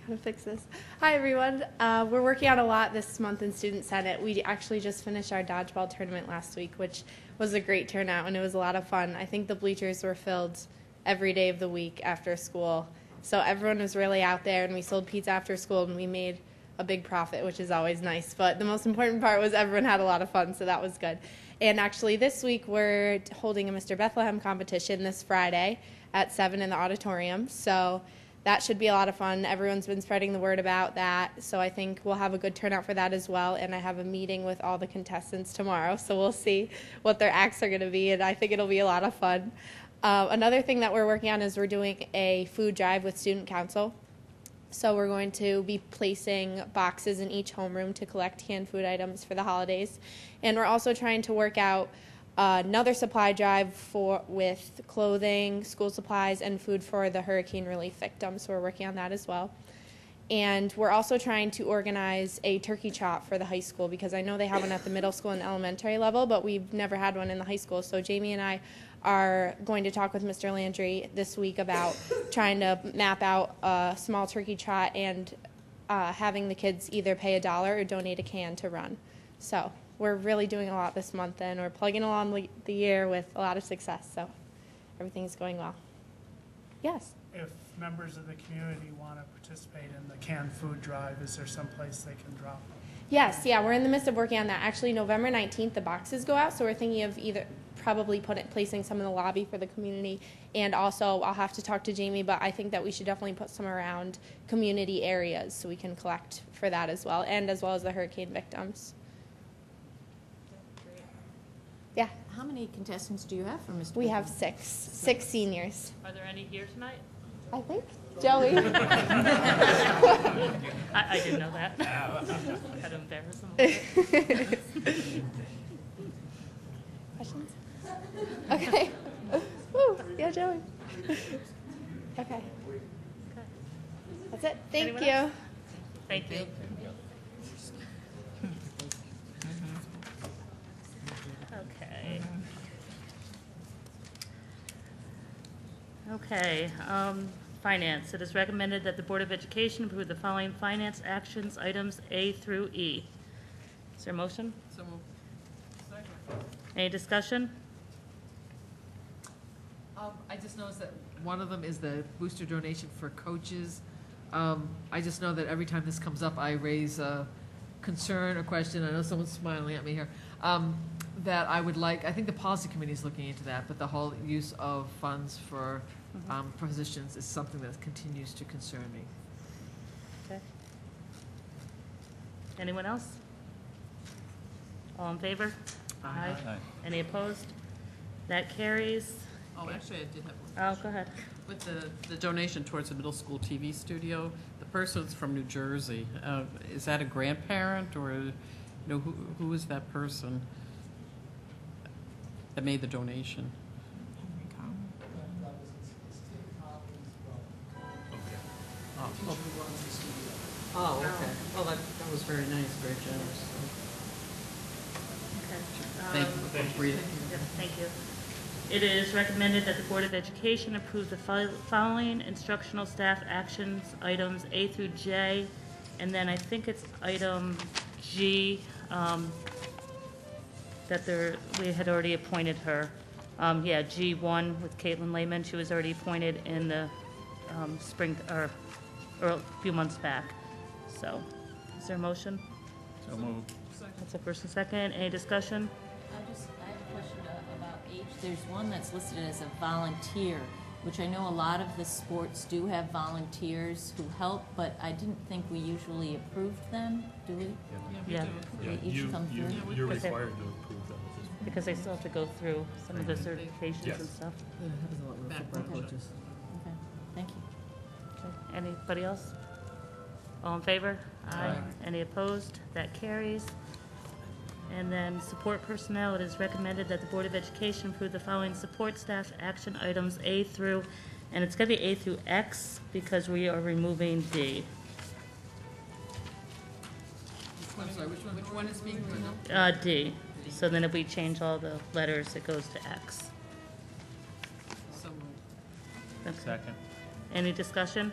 How to fix this. Hi, everyone. We're working on a lot this month in Student Senate. We actually just finished our dodgeball tournament last week, which was a great turnout, and it was a lot of fun. I think the bleachers were filled every day of the week after school. So everyone was really out there, and we sold pizza after school, and we made a big profit, which is always nice. But the most important part was everyone had a lot of fun, so that was good. And actually, this week we're holding a Mr. Bethlehem competition this Friday at 7 in the auditorium. So that should be a lot of fun. Everyone's been spreading the word about that, so I think we'll have a good turnout for that as well. And I have a meeting with all the contestants tomorrow, so we'll see what their acts are going to be, and I think it'll be a lot of fun. Another thing that we're working on is we're doing a food drive with Student Council. So we're going to be placing boxes in each homeroom to collect canned food items for the holidays. And we're also trying to work out another supply drive with clothing, school supplies, and food for the hurricane relief victims. So we're working on that as well. And we're also trying to organize a turkey trot for the high school, because I know they have one at the middle school and elementary level, but we've never had one in the high school. So Jamie and I are going to talk with Mr. Landry this week about trying to map out a small turkey trot and having the kids either pay $1 or donate a can to run. So we're really doing a lot this month, and we're plugging along the year with a lot of success. So everything's going well. Yes? If members of the community want to participate in the canned food drive, is there some place they can drop them? Yes, yeah, we're in the midst of working on that. Actually, November 19th, the boxes go out, so we're thinking of either probably placing some in the lobby for the community, and also I'll have to talk to Jamie, but I think that we should definitely put some around community areas so we can collect for that as well, and as well as the hurricane victims. Yeah, How many contestants do you have for Mr. we have Bethlehem? six seniors. Are there any here tonight? I think. Joey? I didn't know that. Kind of embarrass them a little bit. Questions? Okay. Woo, yeah, Joey. Okay. That's it. Thank Anyone you. else? Thank you. Okay. Okay, finance. It is recommended that the Board of Education approve the following finance actions items A through E. Is there a motion? So moved. Any discussion? I just noticed that one of them is the booster donation for coaches. I just know that every time this comes up, I raise a concern or question. I know someone's smiling at me here. That I would like, I think the policy committee is looking into that, but the whole use of funds for positions is something that continues to concern me. Okay. Anyone else? All in favor? Aye. Aye. Any opposed? That carries. Oh, actually, I did have one. Oh, go ahead. With the donation towards the middle school TV studio, the person's from New Jersey. Is that a grandparent, or, you know, who is that person that made the donation? Oh, okay. Oh, that was very nice, very generous. Okay. Thank you for reading. Yep, thank you. It is recommended that the Board of Education approve the following instructional staff actions items A through J, and then I think it's item G, that we had already appointed her. Yeah, G1 with Caitlin Lehman, she was already appointed in the spring, or a few months back. So, is there a motion? So moved. That's a first and second. Any discussion? I have a question about age. There's one that's listed as a volunteer, which I know a lot of the sports do have volunteers who help, but I didn't think we usually approved them, do we? Yeah. They each come through? You're Okay. required to approve that at this point. because they still have to go through some of the certifications Yes. and stuff. Yeah, it happens a lot with football coaches. Okay, thank you. Okay. Anybody else? All in favor? Aye. Any opposed? That carries. And then support personnel, it is recommended that the Board of Education approve the following support staff action items A through, and it's going to be A through X because we are removing D. I'm sorry, which one is being removed? D. So then if we change all the letters, it goes to X. So moved. Okay. Second. Any discussion?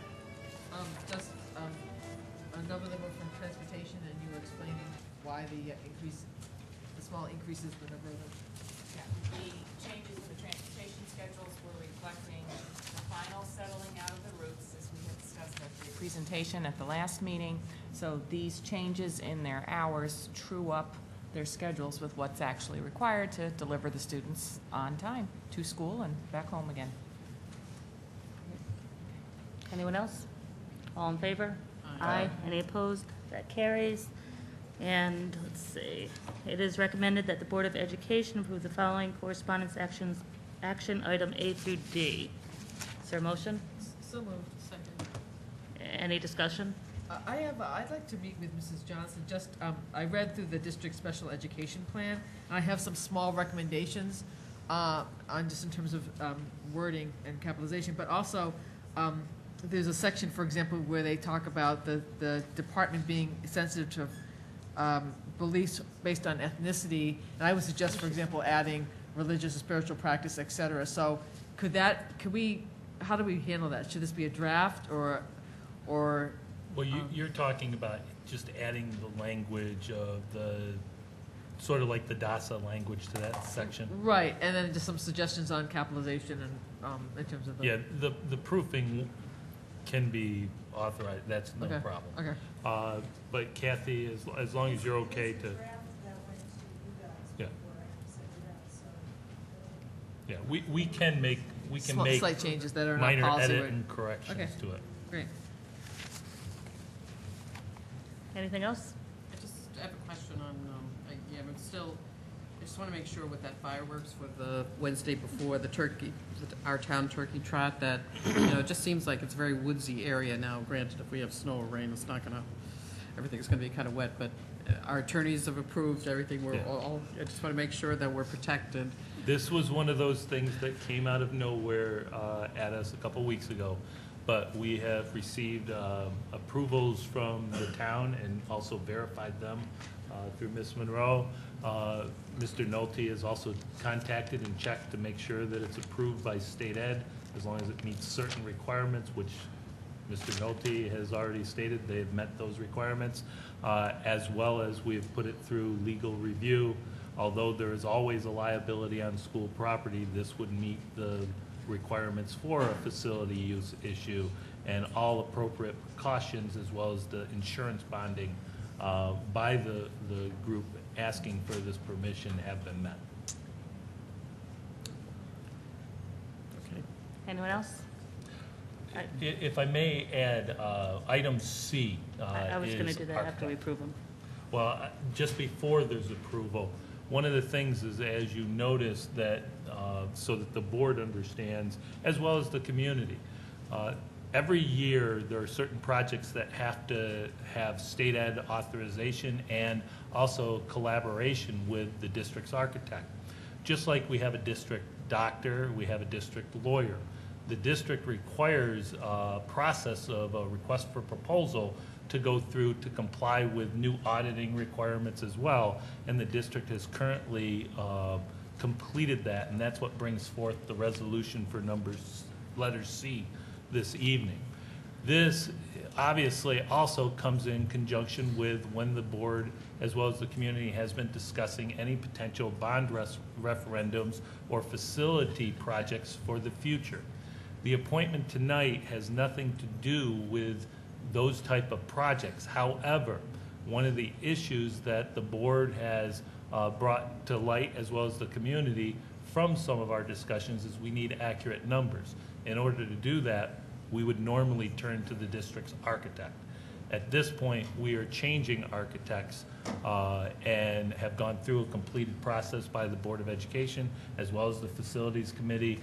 Just, a number of them were from transportation, and you were explaining why the small increases, the number of them. Yeah, the changes in the transportation schedules were reflecting the final settling out of the routes, as we had discussed at the presentation at the last meeting. So these changes in their hours true up their schedules with what's actually required to deliver the students on time to school and back home again. Anyone else? All in favor? Aye. Any opposed? That carries. And let's see, it is recommended that the Board of Education approve the following correspondence action item A through D. Is there a motion? So moved. Second. Any discussion? I'd like to meet with Mrs. Johnson, just, I read through the district special education plan, and I have some small recommendations, on just in terms of, wording and capitalization, but also, there's a section, for example, where they talk about the department being sensitive to, beliefs based on ethnicity, and I would suggest, for example, adding religious and spiritual practice, et cetera. So how do we handle that? Should this be a draft or? Well, you're talking about just adding the language of the, sort of like the DASA language to that section. Right, and then just some suggestions on capitalization and, in terms of the. Yeah, the proofing can be authorized, that's no Okay, problem. okay. But Kathy, as long as you're okay to, yeah. Yeah, we can make Slight changes that are not minor policy. edit right? and corrections Okay. to it. Great. Anything else? I just have a question on, yeah, but still, I just want to make sure with that fireworks for the Wednesday before the turkey, our town turkey trot, that, it just seems like it's a very woodsy area now. Granted, if we have snow or rain, it's not gonna, everything's gonna be kind of wet, but our attorneys have approved everything. We're Yeah. all, I just want to make sure that we're protected. This was one of those things that came out of nowhere at us a couple weeks ago, but we have received approvals from the town and also verified them through Ms. Monroe. Mr. Nolte has also contacted and checked to make sure that it's approved by state ed, as long as it meets certain requirements, which Mr. Nolte has already stated they've met those requirements, as well as we've put it through legal review. Although there is always a liability on school property, this would meet the requirements for a facility use issue, and all appropriate precautions as well as the insurance bonding by the group asking for this permission have been met. Okay. Anyone else? If I may add, item C I was going to is do that after we architect. approve them. Well, just before there's approval, one of the things is, as you notice, that, so that the board understands, as well as the community, every year, there are certain projects that have to have state ed authorization and also collaboration with the district's architect. Just like we have a district doctor, we have a district lawyer. The district requires a process of a request for proposal to go through to comply with new auditing requirements as well, and the district has currently completed that, and that's what brings forth the resolution for letter C this evening. This obviously also comes in conjunction with when the board, as well as the community, has been discussing any potential bond referendums or facility projects for the future. The appointment tonight has nothing to do with those type of projects. However, one of the issues that the board has brought to light, as well as the community, from some of our discussions, is we need accurate numbers. In order to do that, we would normally turn to the district's architect. At this point, we are changing architects and have gone through a completed process by the Board of Education as well as the Facilities Committee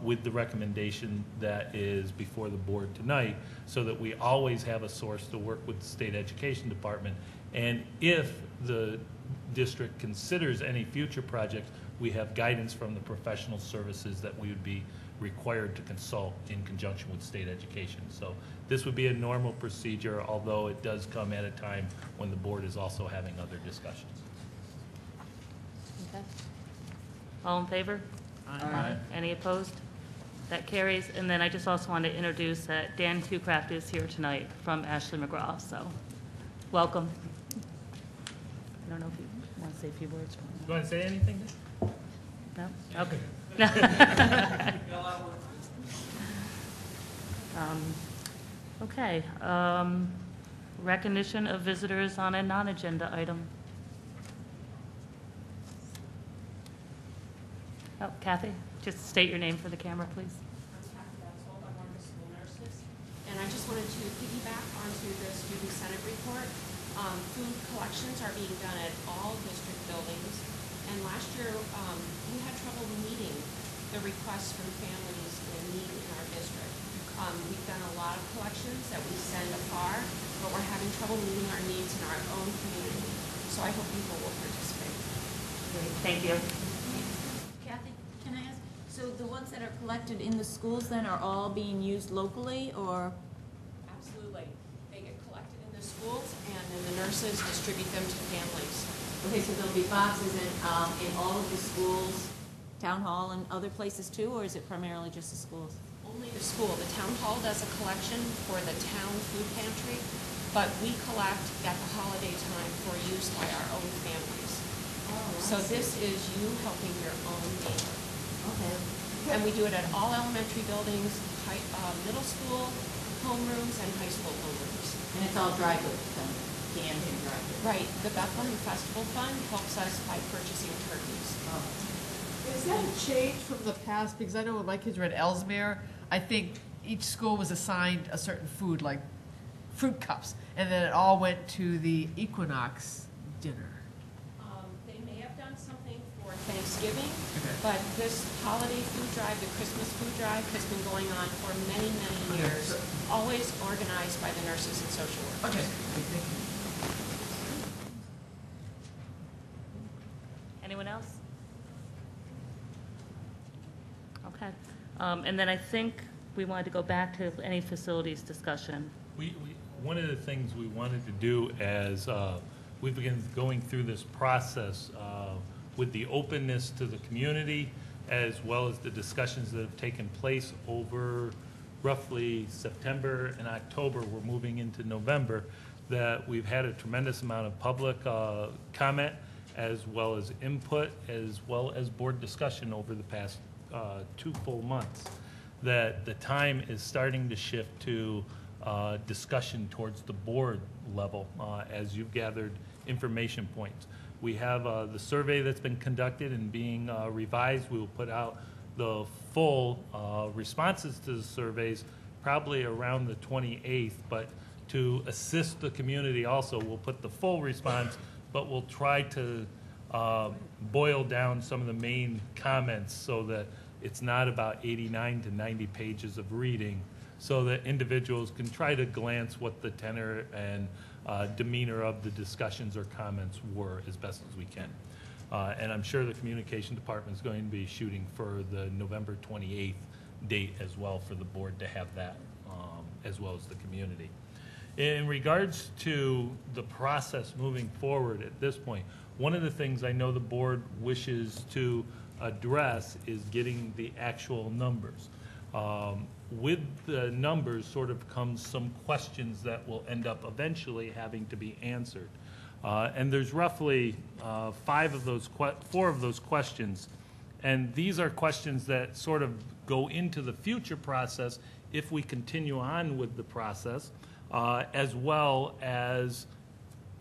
with the recommendation that is before the board tonight, so that we always have a source to work with the State Education Department. And if the district considers any future projects, we have guidance from the professional services that we would be required to consult in conjunction with state education. So this would be a normal procedure, although it does come at a time when the board is also having other discussions. Okay. All in favor? Aye. Any opposed? That carries. And then I just also want to introduce that Dan Tucraft is here tonight from Ashley McGraw, so welcome. I don't know if you want to say a few words. You want to say anything? No? Okay. Okay. Recognition of visitors on a non-agenda item. Oh, Kathy, just state your name for the camera, please. I'm one of the school nurses, and I just wanted to piggyback onto the student senate report. Food collections are being done at all district buildings, and last year we had trouble meeting the requests from families in need in our district. We've done a lot of collections that we send afar, but we're having trouble meeting our needs in our own community. So I hope people will participate. Great, thank you. Kathy, can I ask, so the ones that are collected in the schools then are all being used locally, or? Absolutely. They get collected in the schools, and then the nurses distribute them to families. Okay, so there'll be boxes in all of the schools, town hall and other places too, or is it primarily just the schools? Only the school. The town hall does a collection for the town food pantry, but we collect at the holiday time for use by our own families. So this is you helping your own neighbor. Okay. And we do it at all elementary buildings, middle school homerooms, and high school homerooms. And it's all dry goods, then, canned and dry goods? Right. The Bethlehem Festival Fund helps us by purchasing turkeys. Is that a change from the past? Because I know when my kids were at Ellesmere, I think each school was assigned a certain food, like fruit cups, and then it all went to the Equinox dinner. They may have done something for Thanksgiving, but this holiday food drive, the Christmas food drive, has been going on for many, many years, always organized by the nurses and social workers. Okay, thank you. Anyone else? Okay. And then I think we wanted to go back to any facilities discussion. One of the things we wanted to do as we began going through this process with the openness to the community, as well as the discussions that have taken place over roughly September and October, we're moving into November, that we've had a tremendous amount of public comment, as well as input, as well as board discussion over the past 2 full months, that the time is starting to shift to discussion towards the board level as you've gathered information points. We have the survey that's been conducted and being revised. We will put out the full responses to the surveys probably around the 28th, but to assist the community also, we'll put the full response, but we'll try to boil down some of the main comments so that it's not about 89 to 90 pages of reading, so that individuals can try to glance what the tenor and demeanor of the discussions or comments were as best as we can. And I'm sure the communication department is going to be shooting for the November 28th date as well for the board to have that, as well as the community. In regards to the process moving forward at this point, one of the things I know the board wishes to address is getting the actual numbers. With the numbers sort of comes some questions that will end up eventually having to be answered. And there's roughly 4 of those questions. And these are questions that sort of go into the future process if we continue on with the process, as well as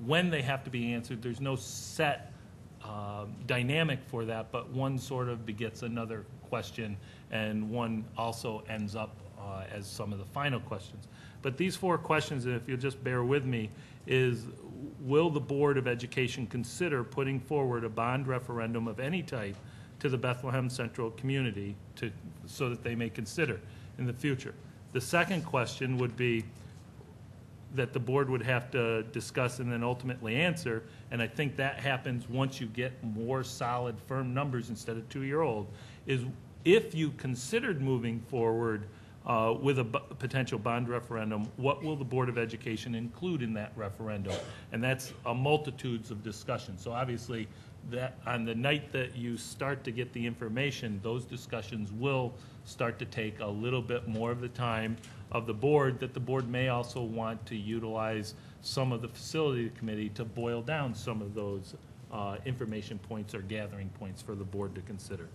when they have to be answered. There's no set dynamic for that, but one sort of begets another question, and one also ends up as some of the final questions. But these 4 questions, and if you'll just bear with me, is will the Board of Education consider putting forward a bond referendum of any type to the Bethlehem Central community so that they may consider in the future? The second question would be that the board would have to discuss and then ultimately answer, and I think that happens once you get more solid, firm numbers instead of 2-year-old, is if you considered moving forward with a potential bond referendum, what will the Board of Education include in that referendum? And that's a multitudes of discussions. So obviously, that on the night that you start to get the information, those discussions will start to take a little bit more of the time of the board, that the board may also want to utilize some of the facility committee to boil down some of those information points or gathering points for the board to consider.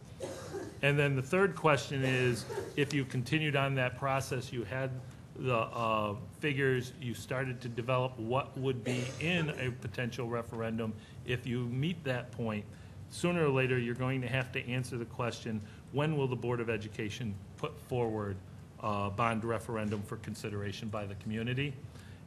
And then the third question is, if you continued on that process, you had the figures, you started to develop what would be in a potential referendum. If you meet that point, sooner or later, you're going to have to answer the question, when will the Board of Education put forward a bond referendum for consideration by the community?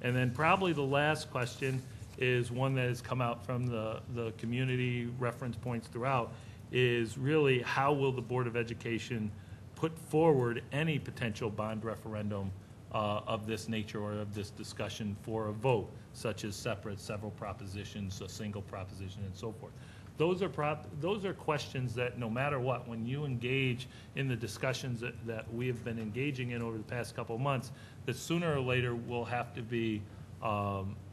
And then probably the last question is one that has come out from the community reference points throughout, is really how will the Board of Education put forward any potential bond referendum of this nature or of this discussion for a vote, such as separate, several propositions, a single proposition, and so forth. Those are questions that no matter what, when you engage in the discussions that we have been engaging in over the past couple of months, that sooner or later will have to be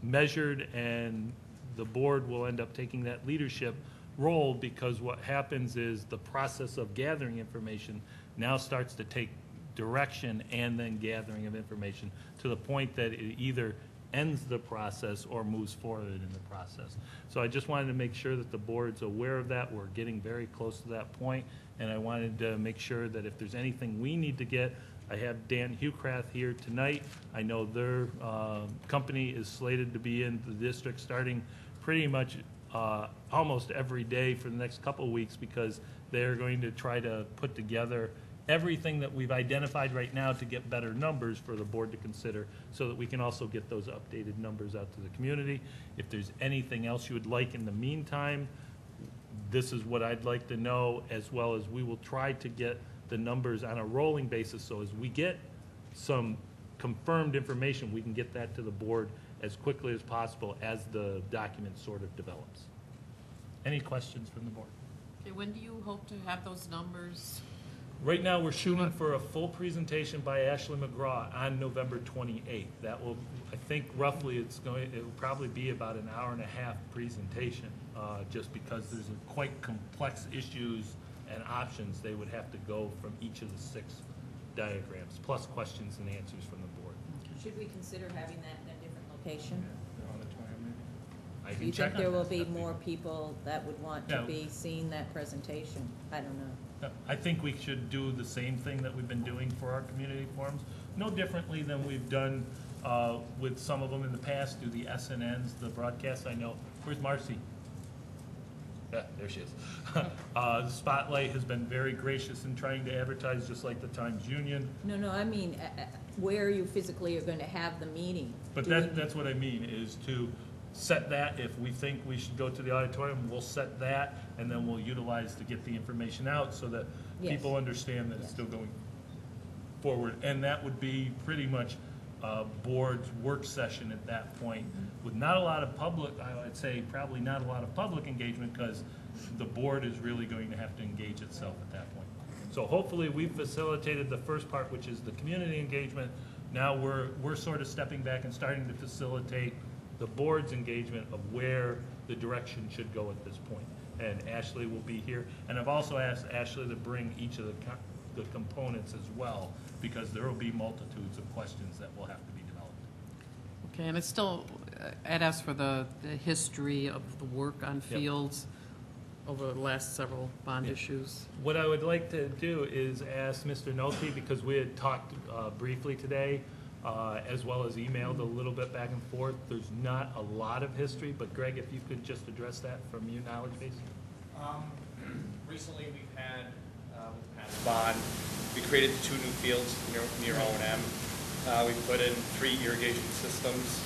measured, and the board will end up taking that leadership role, because what happens is the process of gathering information now starts to take direction and then gathering of information to the point that it either ends the process or moves forward in the process. So I just wanted to make sure that the board's aware of that. We're getting very close to that point, and I wanted to make sure that if there's anything we need to get, I have Dan Hucrath here tonight. I know their company is slated to be in the district starting pretty much almost every day for the next couple of weeks, because they're going to try to put together everything that we've identified right now to get better numbers for the board to consider, so that we can also get those updated numbers out to the community. If there's anything else you would like in the meantime, this is what I'd like to know, as well as we will try to get the numbers on a rolling basis, so as we get some confirmed information, we can get that to the board as quickly as possible as the document sort of develops. Any questions from the board? Okay, when do you hope to have those numbers? Right now, we're shooting for a full presentation by Ashley McGraw on November 28th. That will, I think roughly it will probably be about an hour-and-a-half presentation, just because there's quite complex issues and options they would have to go from each of the 6 diagrams, plus questions and answers from the board. Should we consider having that in a different location? I Do can you check think there on will that be stuff. more people that would want to Yeah. be seeing that presentation? I don't know. I think we should do the same thing that we've been doing for our community forums, no differently than we've done with some of them in the past, do the SNNs, the broadcasts. I know, where's Marcy? Yeah, there she is. The Spotlight has been very gracious in trying to advertise, just like the Times Union. No, I mean, where you physically are going to have the meeting. But that's what I mean, is to set that. If we think we should go to the auditorium, we'll set that, and then we'll utilize to get the information out so that Yes. people understand that it's still going forward. And that would be pretty much a board's work session at that point, with not a lot of public, I'd say probably not a lot of public engagement, because the board is really going to have to engage itself at that point. So hopefully we've facilitated the first part, which is the community engagement. Now we're sort of stepping back and starting to facilitate the board's engagement of where the direction should go at this point. And Ashley will be here. And I've also asked Ashley to bring each of the components as well, because there will be multitudes of questions that will have to be developed. Okay, and it's still, I'd ask for the history of the work on Yep. fields over the last several bond issues. What I would like to do is ask Mr. Nolte, because we had talked briefly today, as well as emailed a little bit back and forth. There's not a lot of history, but Greg, if you could just address that from your knowledge base. Recently, we've had bond. We created the 2 new fields near O&M. We put in 3 irrigation systems.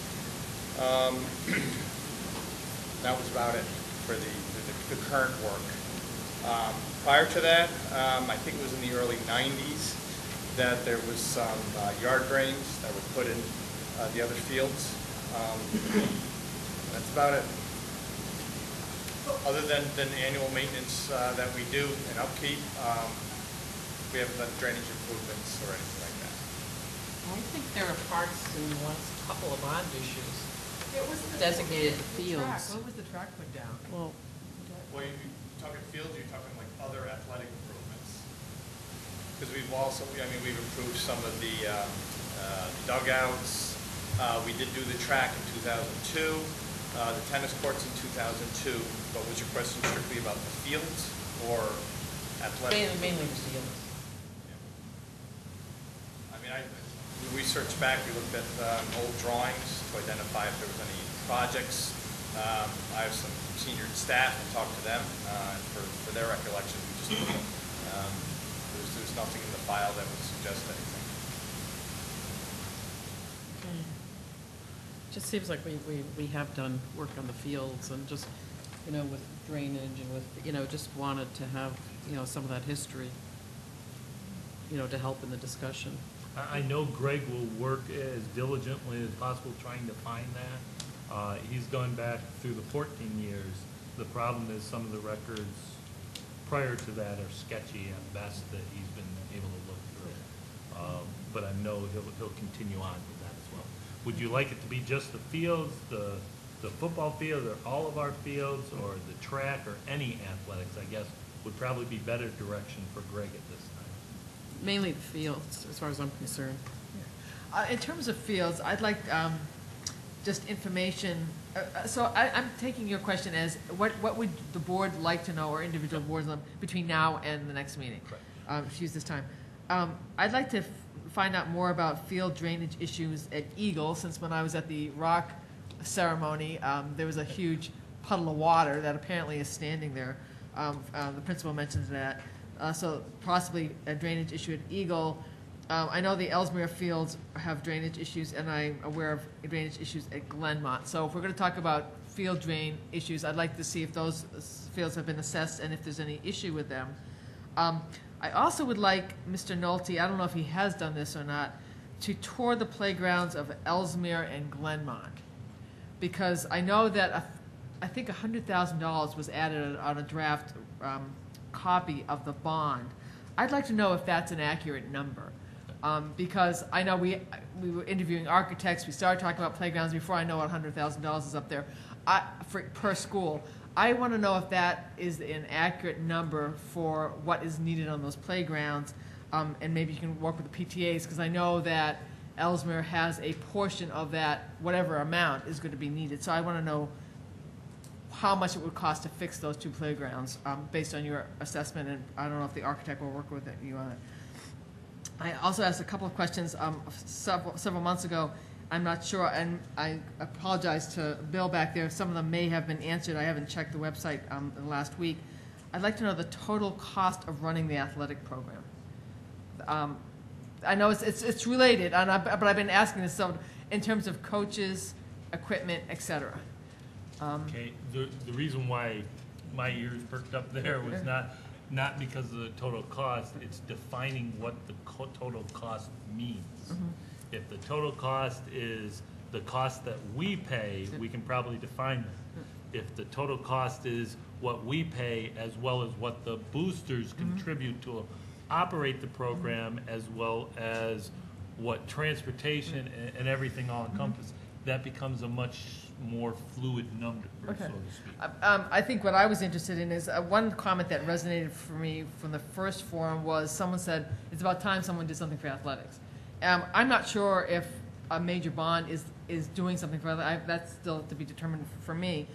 That was about it for the current work. Prior to that, I think it was in the early 90s that there was some yard drains that were put in the other fields. That's about it. Other than annual maintenance that we do and upkeep, we haven't done drainage improvements or anything like that. I think there are parts in one couple of bond issues It was the designated track. fields. When was the track put down? Well, Well, you talking fields, you're talking like other athletic improvements? Because we've also, I mean, we've improved some of the dugouts. We did do the track in 2002, the tennis courts in 2002. But was your question strictly about the fields or athletic? mainly the fields. I mean, we researched back, we looked at old drawings to identify if there was any projects. I have some senior staff and talked to them for their recollection. We just, there's nothing in the file that would suggest anything. Just seems like we have done work on the fields and just, you know, with drainage and with, you know, just wanted to have, you know, some of that history, you know, to help in the discussion. I know Greg will work as diligently as possible trying to find that. He's gone back through the 14 years. The problem is some of the records prior to that are sketchy at best that he's been able to look through. But I know he'll continue on with that as well. Would you like it to be just the fields, the football field, or all of our fields, or the track, or any athletics, I guess, would probably be better direction for Greg at this time. Mainly the fields, as far as I'm concerned. In terms of fields, I'd like just information. So I'm taking your question as what would the board like to know, or individual boards, between now and the next meeting? Choose this time. I'd like to find out more about field drainage issues at Eagle, since when I was at the rock ceremony, there was a huge puddle of water that apparently is standing there. The principal mentions that. So possibly a drainage issue at Eagle. I know the Ellesmere fields have drainage issues, and I'm aware of drainage issues at Glenmont. So if we're going to talk about field drain issues, I'd like to see if those fields have been assessed and if there's any issue with them. I also would like Mr. Nolte, I don't know if he has done this or not, to tour the playgrounds of Ellesmere and Glenmont. Because I know that I think $100,000 was added on a draft copy of the bond. I'd like to know if that's an accurate number. Because I know we were interviewing architects, we started talking about playgrounds before I know what $100,000 is up there per school. I want to know if that is an accurate number for what is needed on those playgrounds, and maybe you can work with the PTAs, because I know that Ellesmere has a portion of that, whatever amount is going to be needed. So I want to know how much it would cost to fix those 2 playgrounds based on your assessment, and I don't know if the architect will work with you on it. I also asked a couple of questions several months ago. I'm not sure, and I apologize to Bill back there. Some of them may have been answered. I haven't checked the website in the last week. I'd like to know the total cost of running the athletic program. I know it's related, but I've been asking this, so in terms of coaches, equipment, et cetera. Okay, the reason why my ears perked up there was not because of the total cost, it's defining what the total cost means. Mm-hmm. If the total cost is the cost that we pay, we can probably define that. If the total cost is what we pay as well as what the boosters contribute to operate the program, as well as what transportation and everything all encompass, that becomes a much more fluid number, so to speak. I think what I was interested in is one comment that resonated for me from the first forum was someone said, it's about time someone did something for athletics. I'm not sure if a major bond is doing something for athletics. That's still to be determined for me.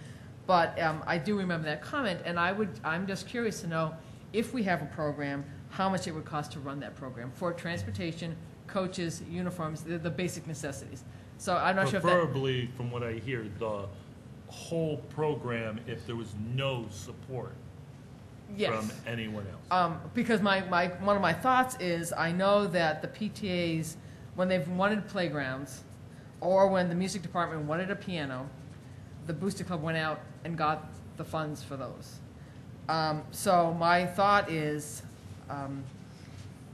But I do remember that comment, and I'm just curious to know if we have a program, how much it would cost to run that program for transportation, coaches, uniforms, the basic necessities. So I'm not sure if that... Preferably, from what I hear, the whole program if there was no support from anyone else. Because one of my thoughts is I know that the PTAs when they've wanted playgrounds, or when the music department wanted a piano, the Booster Club went out and got the funds for those. So my thought is,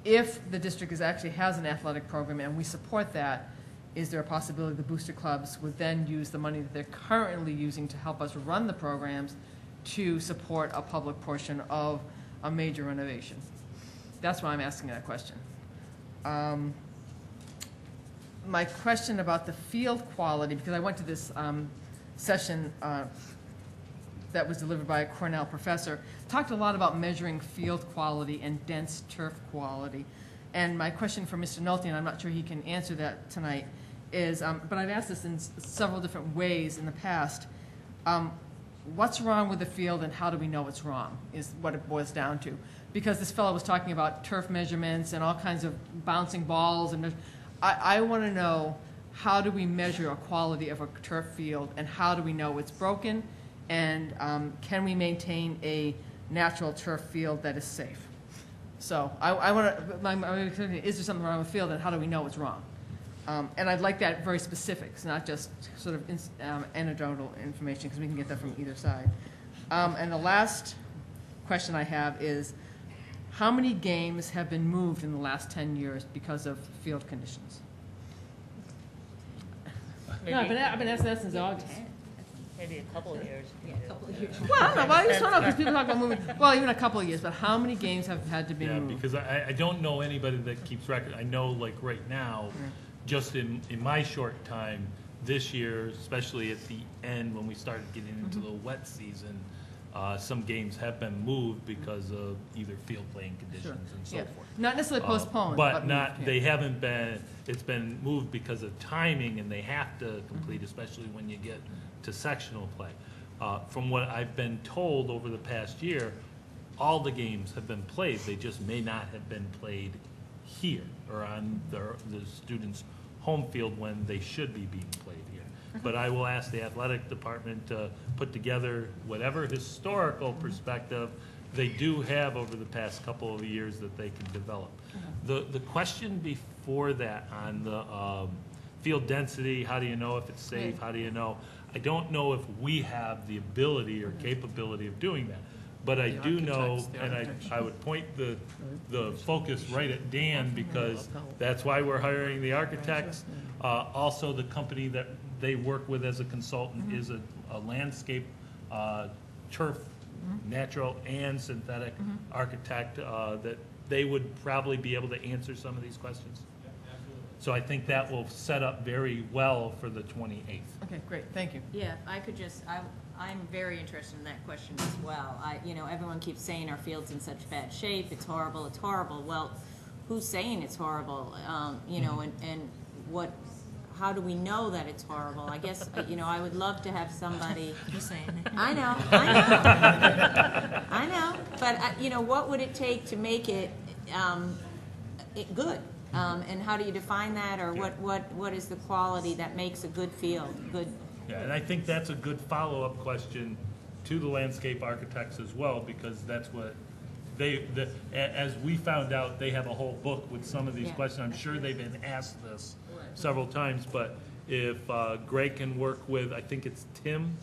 if the district actually has an athletic program and we support that, is there a possibility the booster clubs would then use the money that they're currently using to help us run the programs to support a public portion of a major renovation? That's why I'm asking that question. My question about the field quality, because I went to this session that was delivered by a Cornell professor, talked a lot about measuring field quality and dense turf quality. And my question for Mr. Nolte, and I'm not sure he can answer that tonight, is, but I've asked this in several different ways in the past, what's wrong with the field and how do we know it's wrong, is what it boils down to. Because this fellow was talking about turf measurements and all kinds of bouncing balls, and I want to know, how do we measure a quality of a turf field, and how do we know it's broken, and can we maintain a natural turf field that is safe? So I want to, is there something wrong with the field, and how do we know it's wrong? And I'd like that very specific, it's not just sort of anecdotal information, because we can get that from either side. And the last question I have is, how many games have been moved in the last 10 years because of field conditions? No, I've been asking that since August. Maybe a couple of years. Yeah, a couple of years. Well, I don't know, but I just want to know, because people talk about moving, well, even a couple of years, but how many games have had to be Yeah, moved? because I don't know anybody that keeps record. I know, like, right now, just in my short time this year, especially at the end when we started getting into the wet season, some games have been moved because of either field playing conditions and so Yeah. forth. Not necessarily postponed, But moved, yeah. they haven't been, it's been moved because of timing, and they have to complete, especially when you get to sectional play. From what I've been told over the past year, all the games have been played, they just may not have been played here or on the students' home field when they should be being played here. But I will ask the athletic department to put together whatever historical perspective they do have over the past couple of years that they can develop. The question before that on the field density, how do you know if it's safe, how do you know? I don't know if we have the ability or capability of doing that. But I do know, and I would point the focus right at Dan, because that's why we're hiring the architects. Also, the company that they work with as a consultant is a landscape turf, natural and synthetic architect that they would probably be able to answer some of these questions. So I think that will set up very well for the 28th. Okay, great, thank you. Yeah, I could just, I'm very interested in that question as well. Everyone keeps saying our field's in such bad shape, it's horrible, it's horrible. Well, who's saying it's horrible? And what, how do we know that it's horrible? I guess, I would love to have somebody. Who's saying it? I know. I know. But, what would it take to make it good? And how do you define that, or what is the quality that makes a good field, good? Yeah, and I think that's a good follow-up question to the landscape architects as well, because that's what as we found out, they have a whole book with some of these questions. I'm sure they've been asked this several times, but if Greg can work with, I think it's Tim,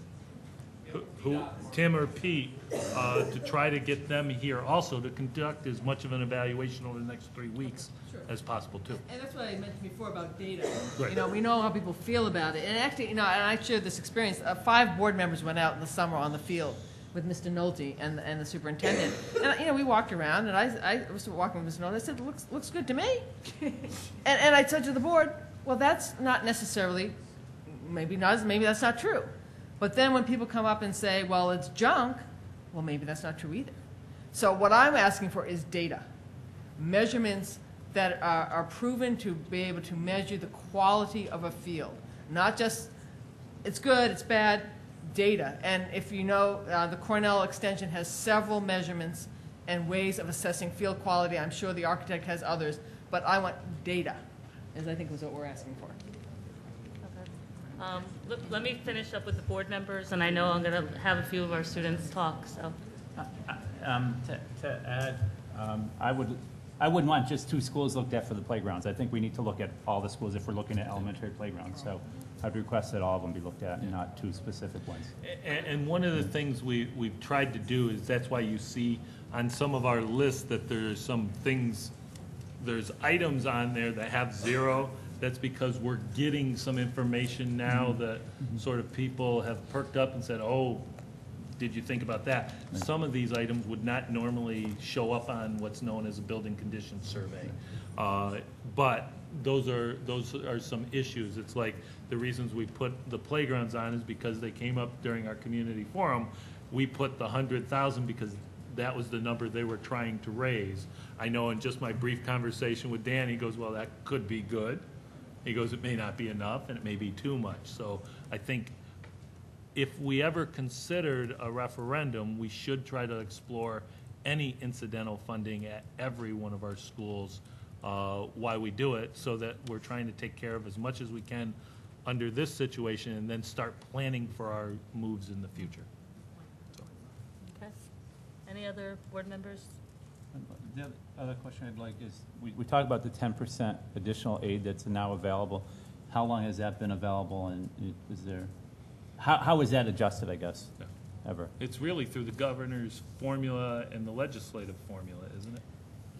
Tim or Pete, to try to get them here also to conduct as much of an evaluation over the next 3 weeks as possible too. And that's what I mentioned before about data. Right. We know how people feel about it. And actually, and I shared this experience. 5 board members went out in the summer on the field with Mr. Nolte and the superintendent. And, we walked around, and I was walking with Mr. Nolte. I said, looks good to me. and I said to the board, well, that's not necessarily, maybe that's not true. But then when people come up and say, well, it's junk, well, maybe that's not true either. So what I'm asking for is data, measurements that are proven to be able to measure the quality of a field, not just it's good, it's bad, data. And if you know, the Cornell Extension has several measurements and ways of assessing field quality. I'm sure the architect has others, but I want data, as I think was what we're asking for. Let me finish up with the board members, and I know I'm going to have a few of our students talk. So, To add, I wouldn't want just 2 schools looked at for the playgrounds. I think we need to look at all the schools if we're looking at elementary playgrounds. So I'd request that all of them be looked at and not 2 specific ones. And one of the things we've tried to do is, that's why you see on some of our lists that there's some things, there's items on there that have 0. That's because we're getting some information now that sort of people have perked up and said, oh, did you think about that? Some of these items would not normally show up on what's known as a building conditions survey. But those are some issues. It's like the reasons we put the playgrounds on is because they came up during our community forum. We put the 100,000 because that was the number they were trying to raise. I know in just my brief conversation with Dan, he goes, well, that could be good. He goes, it may not be enough and it may be too much. So I think if we ever considered a referendum, we should try to explore any incidental funding at every one of our schools while we do it, so that we're trying to take care of as much as we can under this situation and then start planning for our moves in the future. Okay. Any other board members? The other question I'd like is, we talked about the 10% additional aid that's now available. How long has that been available, and is there, how is that adjusted, I guess, ever? It's really through the governor's formula and the legislative formula, isn't it?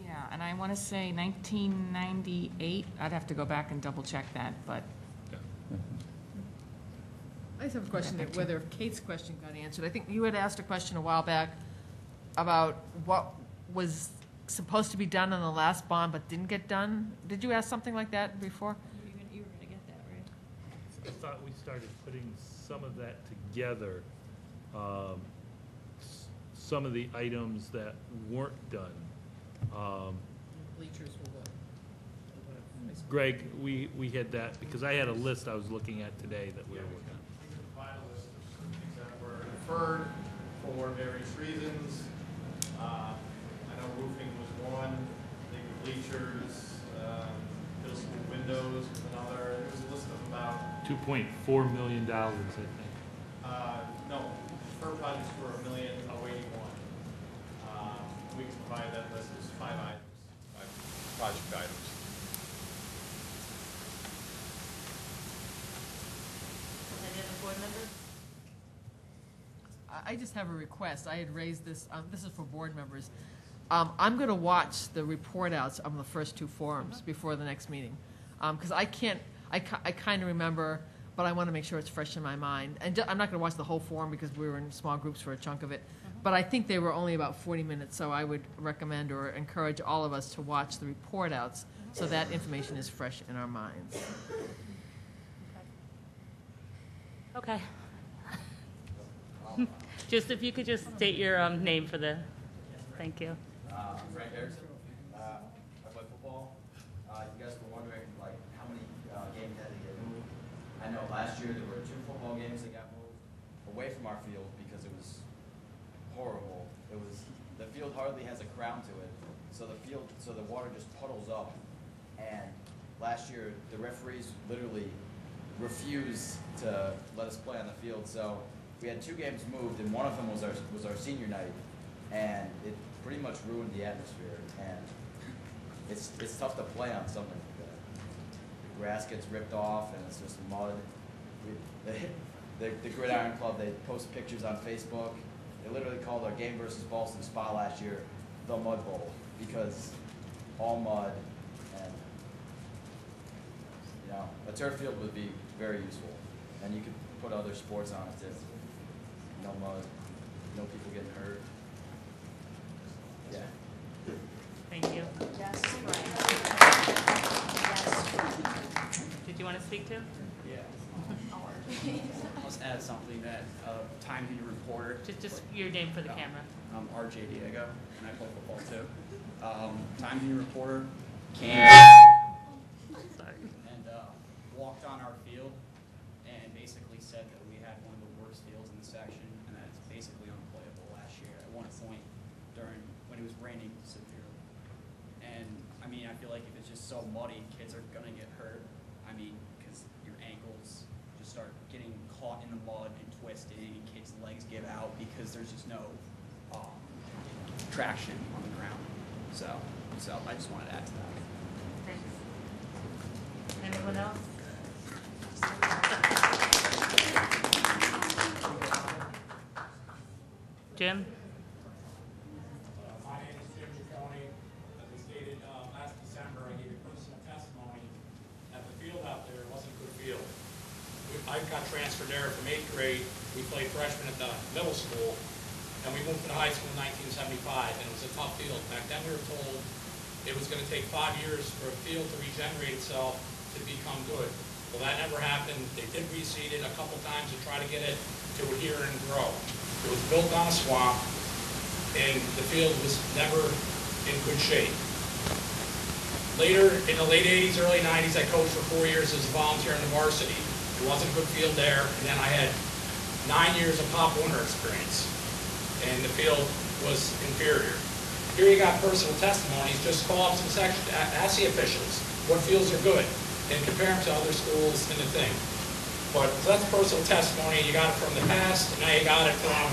Yeah, and I want to say 1998, I'd have to go back and double check that, but I just have a question, that whether Kate's question got answered. I think you had asked a question a while back about what was supposed to be done on the last bond but didn't get done. Did you ask something like that before? You were going to get that, right? I thought we started putting some of that together, some of the items that weren't done. Bleachers were what? Greg, we had that, because I had a list I was looking at today that we were working on. We can provide a list of some things that were deferred for various reasons. I know roofing was one, I think bleachers, middle school windows was another. There was a list of about, $2.4 million, I think. no, deferred projects were $1,081,000. We can provide that list as 5 items, 5 project items. Any other board members? I just have a request. I had raised this, this is for board members. I'm going to watch the report outs on the first 2 forums before the next meeting. Because I kind of remember, but I want to make sure it's fresh in my mind. And I'm not going to watch the whole forum because we were in small groups for a chunk of it. But I think they were only about 40 minutes, so I would recommend or encourage all of us to watch the report outs so that information is fresh in our minds. Okay. Just if you could just state your name for the, thank you. I'm Frank Erickson. I play football. You guys were wondering, like, how many games had to get moved. I know last year there were 2 football games that got moved away from our field because it was horrible. The field hardly has a crown to it, so the water just puddles up. And last year, the referees literally refused to let us play on the field. So we had 2 games moved, and one of them was our senior night, and it pretty much ruined the atmosphere. And it's tough to play on something like that. The grass gets ripped off, and it's just mud. The Gridiron Club, they post pictures on Facebook. They literally called our game versus Boston Spa last year the Mud Bowl, because all mud, and you know, a turf field would be very useful, and you could put other sports on it too. No mud, no people getting hurt. Yeah. Thank you. Yes, right. Yes. Did you want to speak to? Yeah. I'll just add something that Time Being Reporter. Just your name for the camera. I'm RJ Diego, and I play football too. Time Being Reporter came Sorry. and walked on our field and basically said that we had one of the worst fields in the section, and that it's basically unplayable last year at one point when it was raining severely. And I mean, I feel like if it's just so muddy, kids are gonna get hurt. I mean, because your ankles just start getting caught in the mud and twisting, and kids' legs give out because there's just no traction on the ground. So So I just wanted to add to that. Anyone else? Jim? My name is Jim Giacone. As I stated last December, I gave a personal testimony that the field out there wasn't a good field. I got transferred there from 8th grade. We played freshman at the middle school, and we moved to the high school in 1975, and it was a tough field. Back then we were told it was going to take 5 years for a field to regenerate itself to become good. Well, that never happened. They did reseed it a couple times to try to get it to adhere and grow. It was built on a swamp, and the field was never in good shape. Later, in the late 80s, early 90s, I coached for 4 years as a volunteer in the varsity. It wasn't a good field there, and then I had 9 years of Pop Warner experience, and the field was inferior. Here you got personal testimonies. Just call up some sections, ask the officials what fields are good, and compare them to other schools and the thing. But so that's personal testimony. You got it from the past, and now you got it from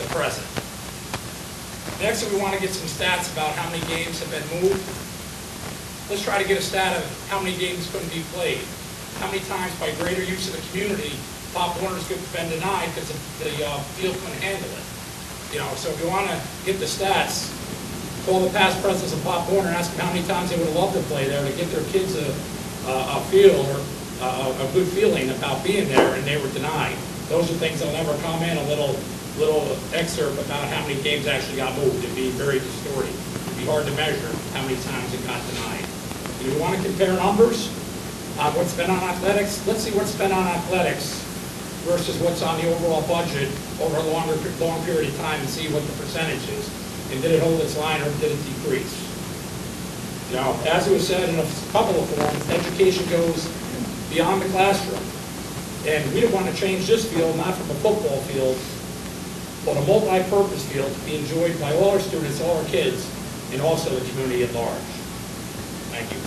the present. Next, we want to get some stats about how many games have been moved. Let's try to get a stat of how many games couldn't be played. How many times, by greater use of the community, Pop Warner's could have been denied because the field couldn't handle it. You know, so if you want to get the stats, call the past presidents of Pop Warner and ask them how many times they would have loved to play there to get their kids a feel or a good feeling about being there, and they were denied. Those are things that'll never come in. A little excerpt about how many games actually got moved. It'd be very distorting. It'd be hard to measure how many times it got denied. If you want to compare numbers, what's spent on athletics, let's see what's spent on athletics versus what's on the overall budget over a long period of time and see what the percentage is. And did it hold its line or did it decrease? You know, as it was said in a couple of forums, education goes beyond the classroom. And we want to change this field, not from a football field, but a multi-purpose field to be enjoyed by all our students, all our kids, and also the community at large. Thank you.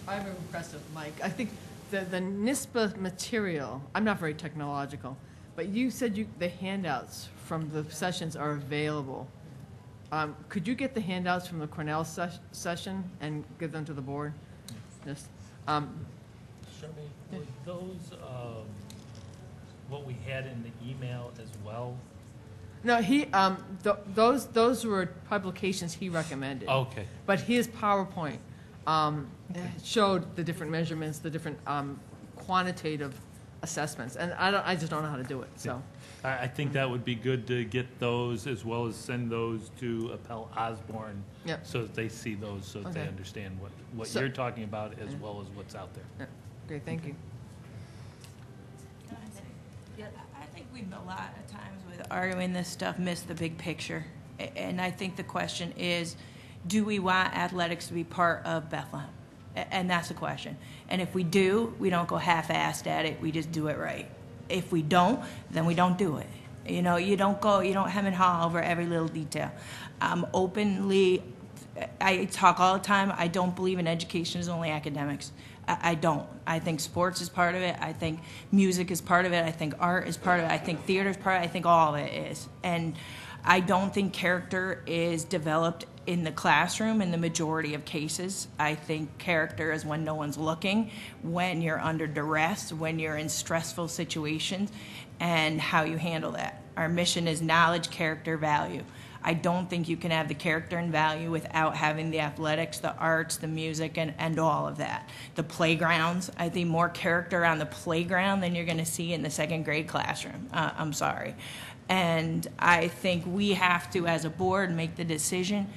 I have a request of Mike. I think the NISPA material, I'm not very technological, but you said the handouts from the sessions are available. Could you get the handouts from the Cornell session and give them to the board? Yes. Were those what we had in the email as well? No, those were publications he recommended. Okay. But his PowerPoint showed the different measurements, the different quantitative assessments, and I just don't know how to do it. So. I think that would be good to get those as well as send those to Appel Osborne, Yep. so that they see those, so that they Okay. understand what you're talking about as well as what's out there. Yeah. Great, thank you. I think we've a lot of times with arguing this stuff miss the big picture. And I think the question is, do we want athletics to be part of Bethlehem? And that's the question. And if we do, we don't go half-assed at it, we just do it right. If we don't, then we don't do it. You know, you don't hem and haw over every little detail. I talk all the time, I don't believe in education is only academics. I don't. I think sports is part of it. I think music is part of it. I think art is part of it. I think theater is part of it. I think all of it is. And I don't think character is developed in the classroom in the majority of cases. I think character is when no one's looking, when you're under duress, when you're in stressful situations, and how you handle that. Our mission is knowledge, character, value. I don't think you can have the character and value without having the athletics, the arts, the music, and all of that. The playgrounds, I think more character on the playground than you're going to see in the second grade classroom. I'm sorry. And I think we have to, as a board, make the decision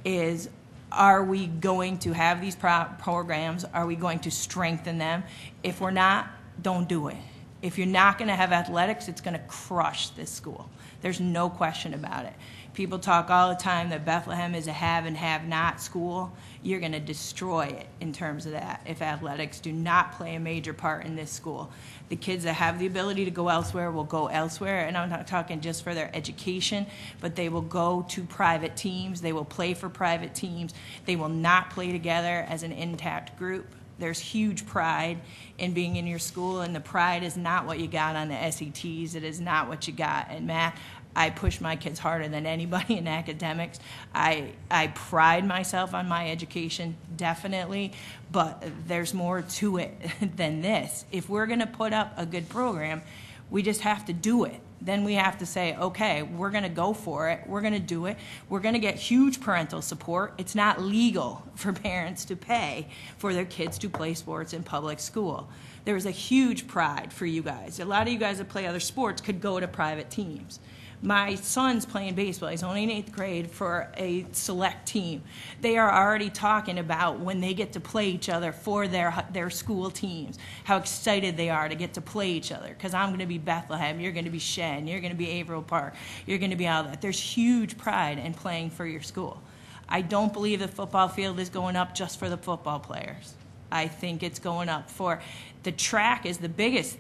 is, are we going to have these programs? Are we going to strengthen them? If we're not, don't do it. If you're not going to have athletics, it's going to crush this school. There's no question about it. People talk all the time that Bethlehem is a have and have not school. You're going to destroy it in terms of that if athletics do not play a major part in this school. The kids that have the ability to go elsewhere will go elsewhere, and I'm not talking just for their education, but they will go to private teams. They will play for private teams. They will not play together as an intact group. There's huge pride in being in your school, and the pride is not what you got on the SATs. It is not what you got in math. I push my kids harder than anybody in academics. I pride myself on my education, definitely, but there's more to it than this. If we're going to put up a good program, we just have to do it. Then we have to say, okay, we're going to go for it. We're going to do it. We're going to get huge parental support. It's not legal for parents to pay for their kids to play sports in public school. There's a huge pride for you guys. A lot of you guys that play other sports could go to private teams. My son's playing baseball. He's only in 8th grade for a select team. They are already talking about when they get to play each other for their school teams, how excited they are to get to play each other. Because I'm going to be Bethlehem, you're going to be Shen, you're going to be Averill Park, you're going to be all that. There's huge pride in playing for your school. I don't believe the football field is going up just for the football players. I think it's going up for the track is the biggest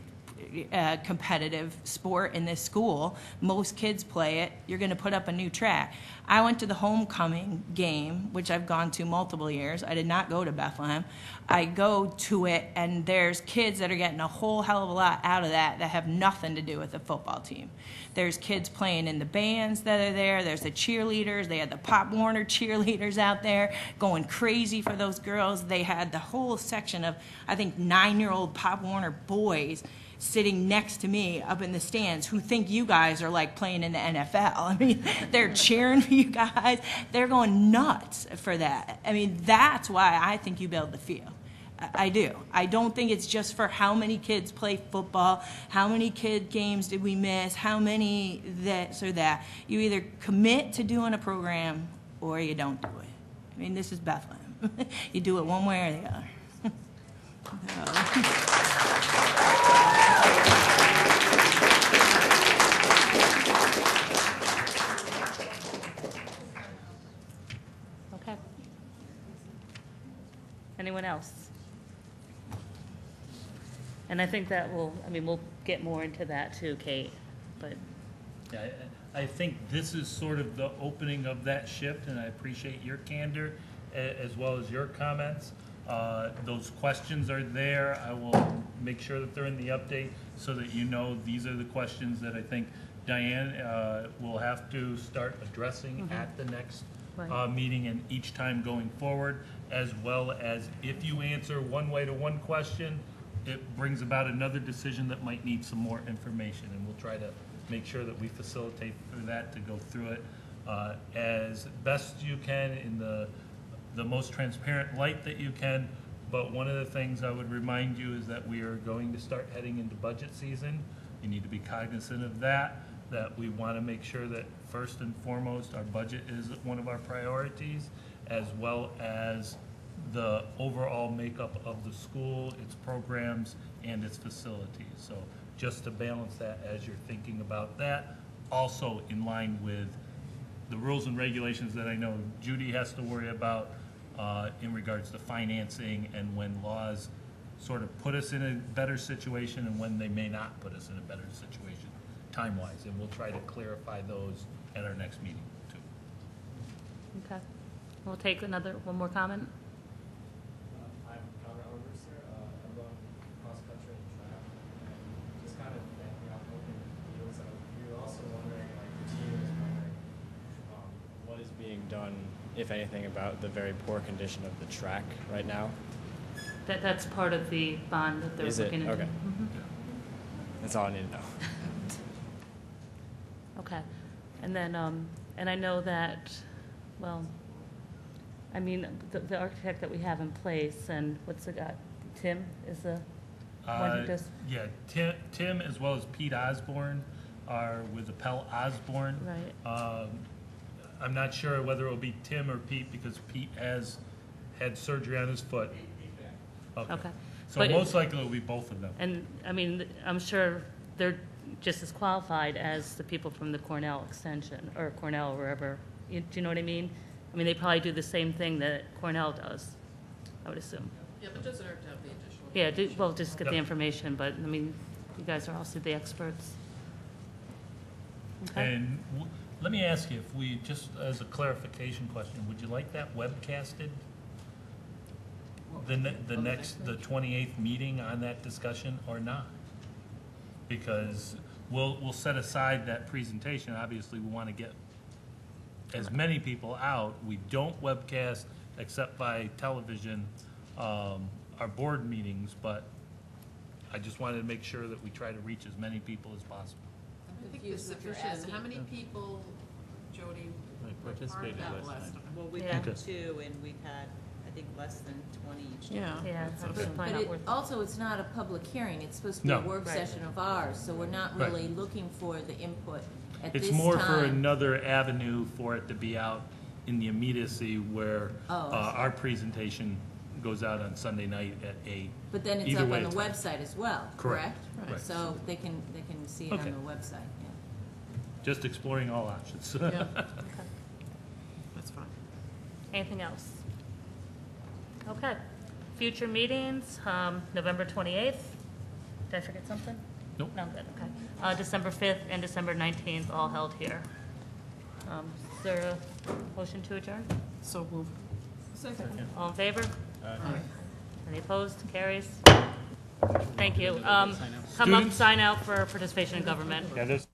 competitive sport in this school. Most kids play it. You're going to put up a new track. I went to the homecoming game, which I've gone to multiple years. I did not go to Bethlehem. I go to it, and there's kids that are getting a whole hell of a lot out of that have nothing to do with the football team. There's kids playing in the bands that are there. There's the cheerleaders. They had the Pop Warner cheerleaders out there going crazy for those girls. They had the whole section of, I think, 9-year-old Pop Warner boys sitting next to me up in the stands who think you guys are like playing in the NFL. I mean, they're cheering for you guys. They're going nuts for that. I mean, that's why I think you build the field. I do. I don't think it's just for how many kids play football, how many kid games did we miss, how many this or that. You either commit to doing a program or you don't do it. I mean, this is Bethlehem. You do it one way or the other. Okay. Anyone else? And I think that we'll get more into that too, Kate, but. Yeah, I think this is sort of the opening of that shift, and I appreciate your candor as well as your comments. Those questions are there. I will make sure that they're in the update so that you know these are the questions that I think Diane will have to start addressing at the next meeting and each time going forward, as well as if you answer one way to one question, it brings about another decision that might need some more information, and we'll try to make sure that we facilitate for that to go through it as best you can in the most transparent light that you can. But one of the things I would remind you is that we are going to start heading into budget season. You need to be cognizant of that we want to make sure that first and foremost our budget is one of our priorities, as well as the overall makeup of the school, its programs, and its facilities. So just to balance that as you're thinking about that, also in line with the rules and regulations that I know Judy has to worry about in regards to financing and when laws sort of put us in a better situation and when they may not put us in a better situation time-wise. And we'll try to clarify those at our next meeting too. Okay. We'll take one more comment. I'm Conrad Overser. I'm going cross-country and track. And just kind of thinking off open fields, we were also wondering, like the team is wondering what is being done, if anything, about the very poor condition of the track right now. That's part of the bond that they're looking into. Okay. That's all I need to know. Okay. And then, and I know that, well, I mean, the architect that we have in place, and what's the guy? Tim is the one who does? Yeah, Tim as well as Pete Osborne are with Appel Osborne. Right. I'm not sure whether it will be Tim or Pete because Pete has had surgery on his foot. Okay. So But most likely it will be both of them. And, I mean, I'm sure they're just as qualified as the people from the Cornell Extension, or Cornell, wherever. Do you know what I mean? I mean, they probably do the same thing that Cornell does, I would assume. Yeah, but does it hurt to have the additional? Yeah, well, just get the information, but, I mean, you guys are also the experts. Okay. And let me ask you, if we, just as a clarification question, would you like that webcasted? the next, the 28th meeting on that discussion or not. Because we'll set aside that presentation. Obviously, we want to get as many people out. We don't webcast except by television, our board meetings, but I just wanted to make sure that we try to reach as many people as possible. I think there's sufficient. How many people, Jody, were part of that last time? Well, we've Yeah. had 2, and we've had, I think, less than 20 each time. Yeah. Yeah, so Okay. probably But not it, worth it. also, it's not a public hearing, it's supposed to be a No. work Right. session of ours, so we're not Right. really looking for the input at this It's time. more for another avenue for it to be out in the immediacy where Oh, I see. our presentation goes out on Sunday night at 8. But then it's Either up way, on the it's fine. website as well, Correct. correct? Right. So they can see it on Okay. the website, yeah. Just exploring all options. Yeah. That's fine. Anything else? Okay. Future meetings, November 28th. Did I forget something? Nope. No, good, okay. December 5th and December 19th, all held here. Is there a motion to adjourn? So move. All in favor? Any opposed? Carries? Thank you. Come up, Students? sign out for participation in government. Yeah, there's